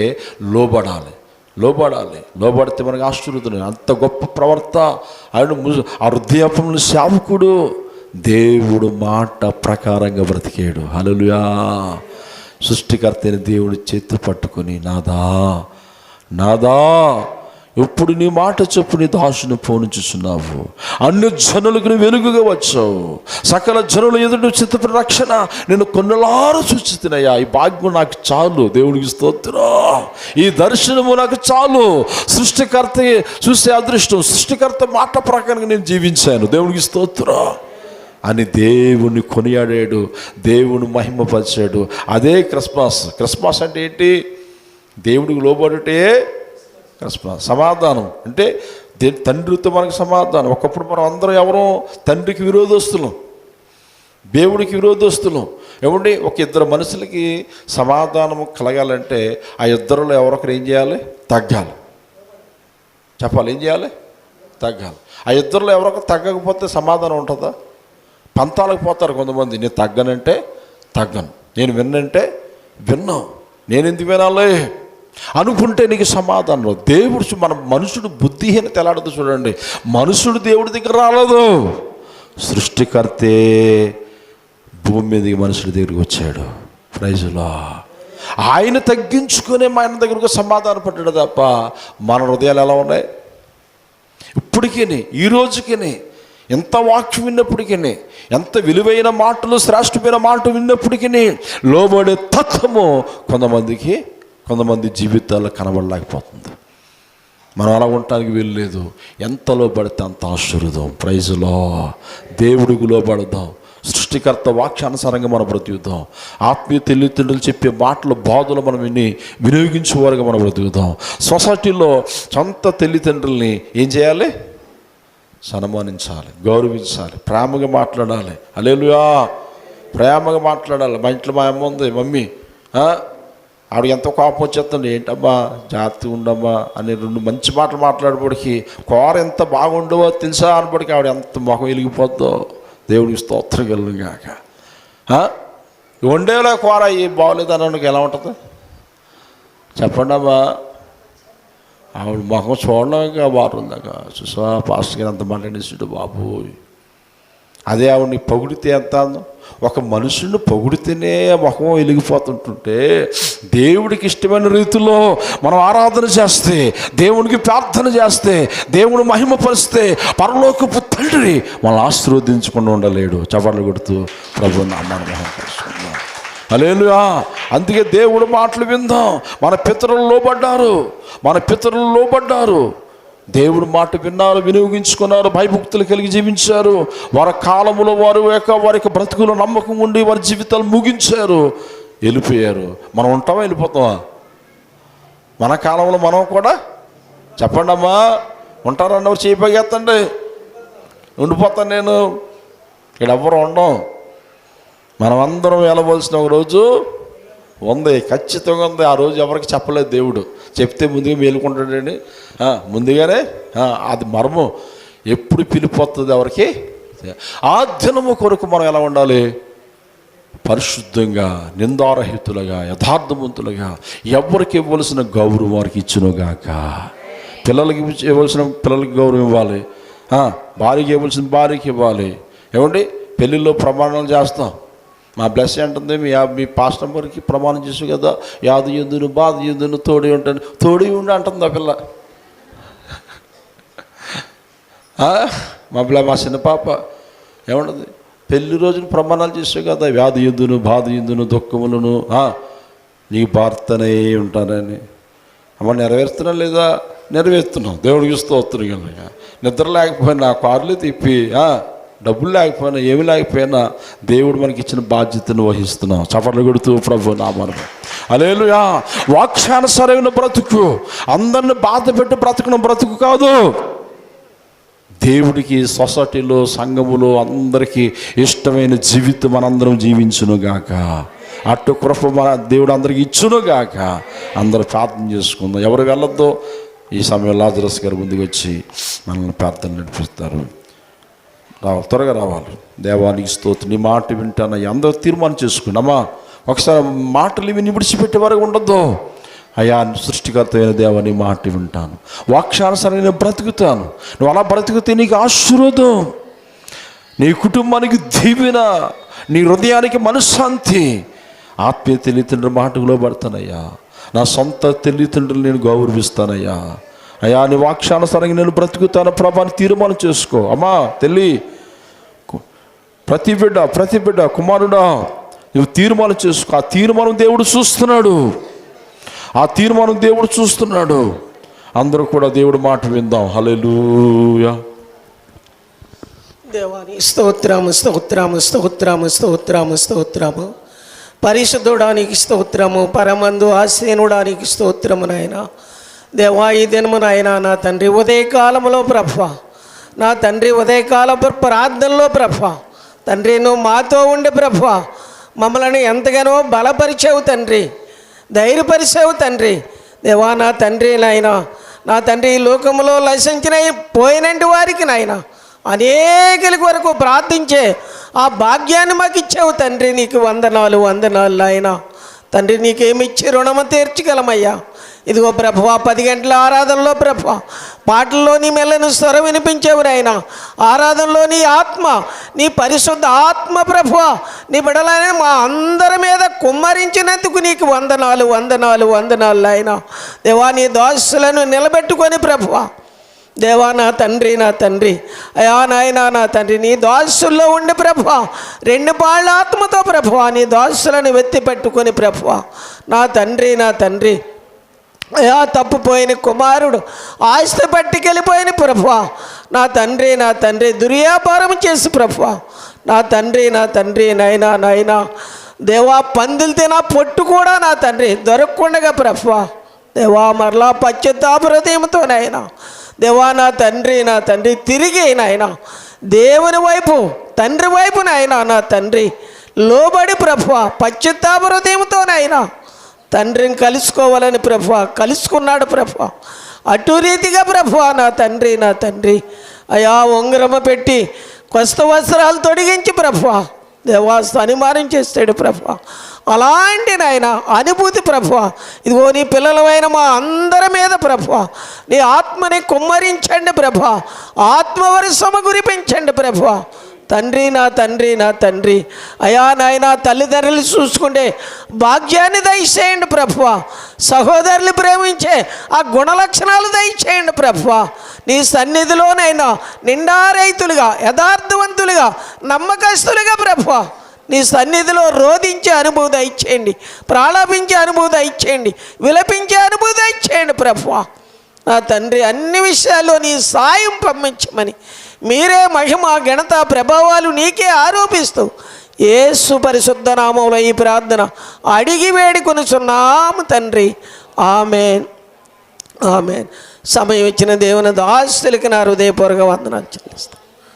లోబడితే మనకు ఆశీర్వాదం. అంత గొప్ప ప్రవర్త ఆయన. ఆ హృదయపముల సేవకుడు దేవుడు మాట ప్రకారంగా బ్రతికాడు. హల్లెలూయా. సృష్టికర్త అయిన దేవుడు చేతి పట్టుకొని, నాదా ఇప్పుడు నీ మాట చెప్పు నీ దాసుని పోనిచుచున్నావు, అన్ని జనులకు నువ్వు వెలుగుగా వచ్చావు, సకల జనుల ఎదుట చిత్తపడి రక్షణ నేను కొన్నలారు చూచితినయ్యా. ఈ భాగ్యం నాకు చాలు. దేవుడికి స్తోత్రం. ఈ దర్శనము నాకు చాలు. సృష్టికర్త చూసే అదృష్టం, సృష్టికర్త మాట ప్రకారంగా నేను జీవించాను. దేవుడికి స్తోత్రం అని దేవుణ్ణి కొనియాడాడు, దేవుని మహిమపరిచాడు. అదే క్రిస్మస్ అంటే ఏంటి? దేవుడికి లోబడితే సమాధానం. అంటే తండ్రితో మనకు సమాధానం. ఒకప్పుడు మనం అందరం ఎవరో తండ్రికి విరోధస్తులం, దేవుడికి విరోధస్తులం. ఏమండి, ఒక ఇద్దరు మనుషులకి సమాధానం కలగాలంటే ఆ ఇద్దరులో ఎవరొకరు ఏం చేయాలి? తగ్గాలి. చెప్పాలి, ఏం చేయాలి? తగ్గాలి. ఆ ఇద్దరులో ఎవరొకరు తగ్గకపోతే సమాధానం ఉంటుందా? పంతాలకు పోతారు కొంతమంది. నేను తగ్గనంటే తగ్గను, నేను విన్నంటే విన్నాం, నేను ఎందుకు వినాలి అనుకుంటే నీకు సమాధానం. దేవుడు మన మనుషుడు బుద్ధిహీనత ఎలాడదు చూడండి. మనుషుడు దేవుడి దగ్గర రాలేదు, సృష్టికర్తే భూమి మీదకి మనుషుడి దగ్గరికి వచ్చాడు. Praise lord. ఆయన తగ్గించుకునే మా ఆయన దగ్గరకు సమాధానం పడ్డాడు తప్ప మన హృదయాలు ఎలా ఉన్నాయి? ఇప్పటికీ, ఈ రోజుకి ఎంత వాక్యం విన్నప్పటికీ, ఎంత విలువైన మాటలు, శ్రేష్టమైన మాటలు విన్నప్పటికీ లోబడే తత్వము కొంతమంది జీవితాల్లో కనబడలేకపోతుంది. మనం అలా ఉండటానికి వీల్లేదు. ఎంత లోబడితే అంత ఆశీర్వాదం. Praise Lord. దేవుడికి లోబడదాం, సృష్టికర్త వాక్యానుసారంగా మనం బ్రతుకుతాం. ఆత్మీయ తల్లిదండ్రులు చెప్పే మాటలు బోధలు మనం వినియోగించేవారుగా మనం బ్రతుకుతాం. సొసైటీలో సొంత తల్లిదండ్రుల్ని ఏం చేయాలి? సన్మానించాలి, గౌరవించాలి, ప్రేమగా మాట్లాడాలి. హల్లెలూయా, ప్రేమగా మాట్లాడాలి. మా ఇంట్లో మా అమ్మ ఉంది, మమ్మీ ఆవిడ ఎంత కోపం వచ్చేస్తుంది, ఏంటమ్మా జాగ్రత్తగా ఉండమ్మా అని 2 మంచి మాటలు మాట్లాడబడికి కూర ఎంత బాగుండవో తెలుసా అనబడికి ఆవిడ ఎంత మొహం వెలిగిపోద్దో. దేవుడికి స్తోత్రం కలుగుగాక. వండేలా కూర ఏం బాగోలేదు అన్నకి ఎలా ఉంటుంది చెప్పండి అమ్మా? ఆవిడ మొహం చూడడంగా బాగుందాక చూసా పాస్టర్ గారు అంత మాట్లాడేసాడు బాబు. అదే ఆవిడని పొగిడితే ఎంత అందం. ఒక మనుషుని పొగిడితేనే ముఖం వెలిగిపోతుంటుంటే దేవుడికి ఇష్టమైన రీతిలో మనం ఆరాధన చేస్తే, దేవునికి ప్రార్థన చేస్తే, దేవుడు మహిమపరిస్తే పరలోకపు తండ్రి మనల్ని ఆశీర్వదించకుండా ఉండలేడు. చపట్లు కొడుతూ ప్రభువుని నామాన్ని మహిమపరుచుకుందాం. హల్లెలూయా. అందుకే దేవుడు మాటలు విందాం. మన పితరులు లోబడ్డారు, దేవుడు మాట విన్నారు, వినియోగించుకున్నారు, భయభక్తులు కలిగి జీవించారు. వారి కాలంలో వారి యొక్క బ్రతుకులో నమ్మకం ఉండి వారి జీవితాలు ముగించారు, వెళ్ళిపోయారు. మనం ఉంటామా? వెళ్ళిపోతామా? మన కాలంలో మనం కూడా చెప్పండి అమ్మా, ఉంటారన్నవారు చేయబోగేస్తండి. ఉండిపోతాను నేను, ఇక్కడ ఎవ్వరు ఉండం. మనం అందరం వెళ్ళవలసిన ఒక రోజు ఉంది, ఖచ్చితంగా ఉంది. ఆ రోజు ఎవరికి చెప్పలేదు దేవుడు. చెప్తే ముందుగా మేలుకుంటాడండి, ముందుగానే అది మర్మం. ఎప్పుడు పిలిపోతుంది ఎవరికి? ఆ దినము కొరకు మనం ఎలా ఉండాలి? పరిశుద్ధంగా, నిందారహితులుగా, యథార్థవంతులుగా, ఎవరికి ఇవ్వవలసిన గౌరవం వారికి ఇచ్చునుగాక. పిల్లలకి ఇవ్వవలసిన పిల్లలకి గౌరవం ఇవ్వాలి, భార్యకి ఇవ్వవలసిన భార్యకి ఇవ్వాలి. ఏమండి, పెళ్ళిళ్ళలో ప్రమాణాలు చేస్తాం. మా బ్లెస్ అంటుంది, మీ పాస్టర్ వరకు ప్రమాణం చేసు కదా, యాదు ఎందును బాధ ఎందును తోడి ఉంటాను, తోడి ఉండి అంటుంది ఆ పిల్ల. మా చిన్న పాప ఏమంటుంది, పెళ్లి రోజున ప్రమాణాలు చేసావు కదా, వ్యాధి ఎందును బాధ ఎందును దుఃఖములను నీ భర్తనే ఉంటానని. అమ్మ నెరవేరుస్తున్నా లేదా? నెరవేరుస్తున్నాం. దేవుడికి స్తోత్రం. నిద్ర లేకపోయినా, కార్లు తిప్పి, డబ్బులు లేకపోయినా, ఏమి లేకపోయినా దేవుడు మనకి ఇచ్చిన బాధ్యతను వహిస్తున్నాం. చపట్లు కొడుతూ ప్రభు నామమున హల్లెలూయా. వాక్యానుసారమైన బ్రతుకు, అందరిని బాధ పెట్టి బ్రతుకున్న బ్రతుకు కాదు. దేవుడికి, సొసైటీలో, సంఘములో అందరికీ ఇష్టమైన జీవితం మనందరం జీవించునుగాక. అటు కృప మన దేవుడు అందరికి ఇచ్చునుగాక. అందరూ ప్రార్థన చేసుకుందాం. ఎవరు వెళ్ళొద్దో ఈ సమయంలో లాజరస్ గారు ముందుకు వచ్చి మనల్ని ప్రార్థన నడిపిస్తారు. త్వరగా రావాలి. దేవానికి స్తోత్రం. నీ మాట వింటానయ్యా. అందరూ తీర్మానం చేసుకున్నామా? ఒకసారి మాటలు విని విడిచిపెట్టే వరకు ఉండద్దు. అయ్యా, సృష్టికర్త అయిన దేవా, నీ మాట వింటాను, వాక్యానుసారంగా నేను బ్రతుకుతాను. నువ్వు అలా బ్రతుకుతే నీకు ఆశీర్వాదం, నీ కుటుంబానికి దీవెన, నీ హృదయానికి మనశ్శాంతి. ఆత్మీయ తల్లిదండ్రుల మాటకు లోబడతానయ్యా. నా సొంత తల్లిదండ్రులు నేను గౌరవిస్తానయ్యా. అయ్యా, నీ వాక్యానుసారంగా నేను బ్రతుకుతాను ప్రభాని తీర్మానం చేసుకో. అమ్మా తల్లి, ప్రతి బిడ్డ కుమారుడా, నువ్వు తీర్మానం చేసుకో. ఆ తీర్మానం దేవుడు చూస్తున్నాడు. అందరూ కూడా దేవుడు మాట విందాం. హల్లెలూయా. దేవాని స్తోత్రము. పరిశుద్ధుడానికి స్తోత్రము. పరమందు ఆసీనుడానికి స్తోత్రము నాయన. దేవా, ఈ దినము నాయన నా తండ్రి ఉదయకాలంలో ప్రభా, నా తండ్రి ఉదయకాల ప్రార్థనలో ప్రభా, తండ్రి నువ్వు మాతో ఉండి ప్రభా మమ్మల్ని ఎంతగానో బలపరిచావు తండ్రి, ధైర్యపరిచావు తండ్రి. దేవా, నా తండ్రి నాయన, నా తండ్రి ఈ లోకంలో లసించిన పోయినంటి వారికి నాయన అనేకల వరకు ప్రార్థించే ఆ భాగ్యాన్ని మాకు ఇచ్చావు తండ్రి. నీకు వందనాలు నాయన. తండ్రి, నీకేమిచ్చి రుణము తీర్చగలమయ్యా. ఇదిగో ప్రభువా, 10 గంటల ఆరాధనలో ప్రభువా పాటల్లో నీ మెల్లని స్వరం వినిపించేవు నాయన. ఆరాధనలో నీ ఆత్మ, నీ పరిశుద్ధ ఆత్మ ప్రభువా నీ బిడలైన మా అందరి మీద కుమ్మరించినందుకు నీకు వందనాలు నాయన. దేవా, నీ దాసులను నిలబెట్టుకొని ప్రభువా, దేవా నా తండ్రి అయా నాయన, నా తండ్రి నీ దాసుల్లో ఉండి ప్రభువా 2 పాళ్ళ ఆత్మతో ప్రభువా నీ దాసులను వెత్తి పెట్టుకొని ప్రభువా నా తండ్రి అయా, తప్పుపోయిన కుమారుడు ఆస్తి పట్టుకెళ్ళిపోయిన ప్రభువా నా తండ్రి దుర్వ్యాపారం చేసి ప్రభువా నా తండ్రి నా తండ్రి నాయనా నాయనా దేవా పందులు తినా పొట్టు కూడా నా తండ్రి దొరకకుండగా ప్రభువా దేవా మరలా పశ్చాత్తాప హృదయంతో నాయనా దేవా నా తండ్రి తిరిగి నాయనా దేవుని వైపు తండ్రి వైపు నాయనా నా తండ్రి లోబడి ప్రభువా పశ్చాత్తాప హృదయంతో నాయనా తండ్రిని కలుసుకోవాలని ప్రభువా కలుసుకున్నాడు ప్రభువా అటు రీతిగా ప్రభువా నా తండ్రి అయా ఉంగరము పెట్టి కొత్త వస్త్రాలు తొడిగించి ప్రభువా దేవా సన్మానం చేస్తాడు ప్రభువా అలాంటి నాయన అనుభూతి ప్రభువా ఇదిగో నీ పిల్లలమైన మా అందరి మీద ప్రభువా నీ ఆత్మని కుమ్మరించండి ప్రభువా ఆత్మవర్షము కురిపించండి ప్రభువా తండ్రి నా తండ్రి అయా నాయన తల్లిదండ్రులు చూసుకుంటే భాగ్యాన్ని దయచేయండి ప్రభువా సహోదరులు ప్రేమించే ఆ గుణలక్షణాలు దయచేయండి ప్రభువా నీ సన్నిధిలోనైనా నిండా రైతులుగా యథార్థవంతులుగా నమ్మకస్తులుగా ప్రభువా నీ సన్నిధిలో రోధించే అనుభూతి దయచేయండి ప్రాళాపించే అనుభూతి దయచేయండి విలపించే అనుభూతి దయచేయండి ప్రభువా నా తండ్రి అన్ని విషయాల్లో నీ సాయం పంపించమని మీరే మహిమ ఘనత ప్రభావాలు నీకే ఆరోపిస్తూ యేసు పరిశుద్ధ నామములో ఈ ప్రార్థన అడిగి వేడుకొనుచున్నాము తండ్రి ఆమేన్ ఆమేన్ సమయం ఇచ్చిన దేవుని దాసులకి నా హృదయపూర్వక వందనాలు చెల్లిస్తాను.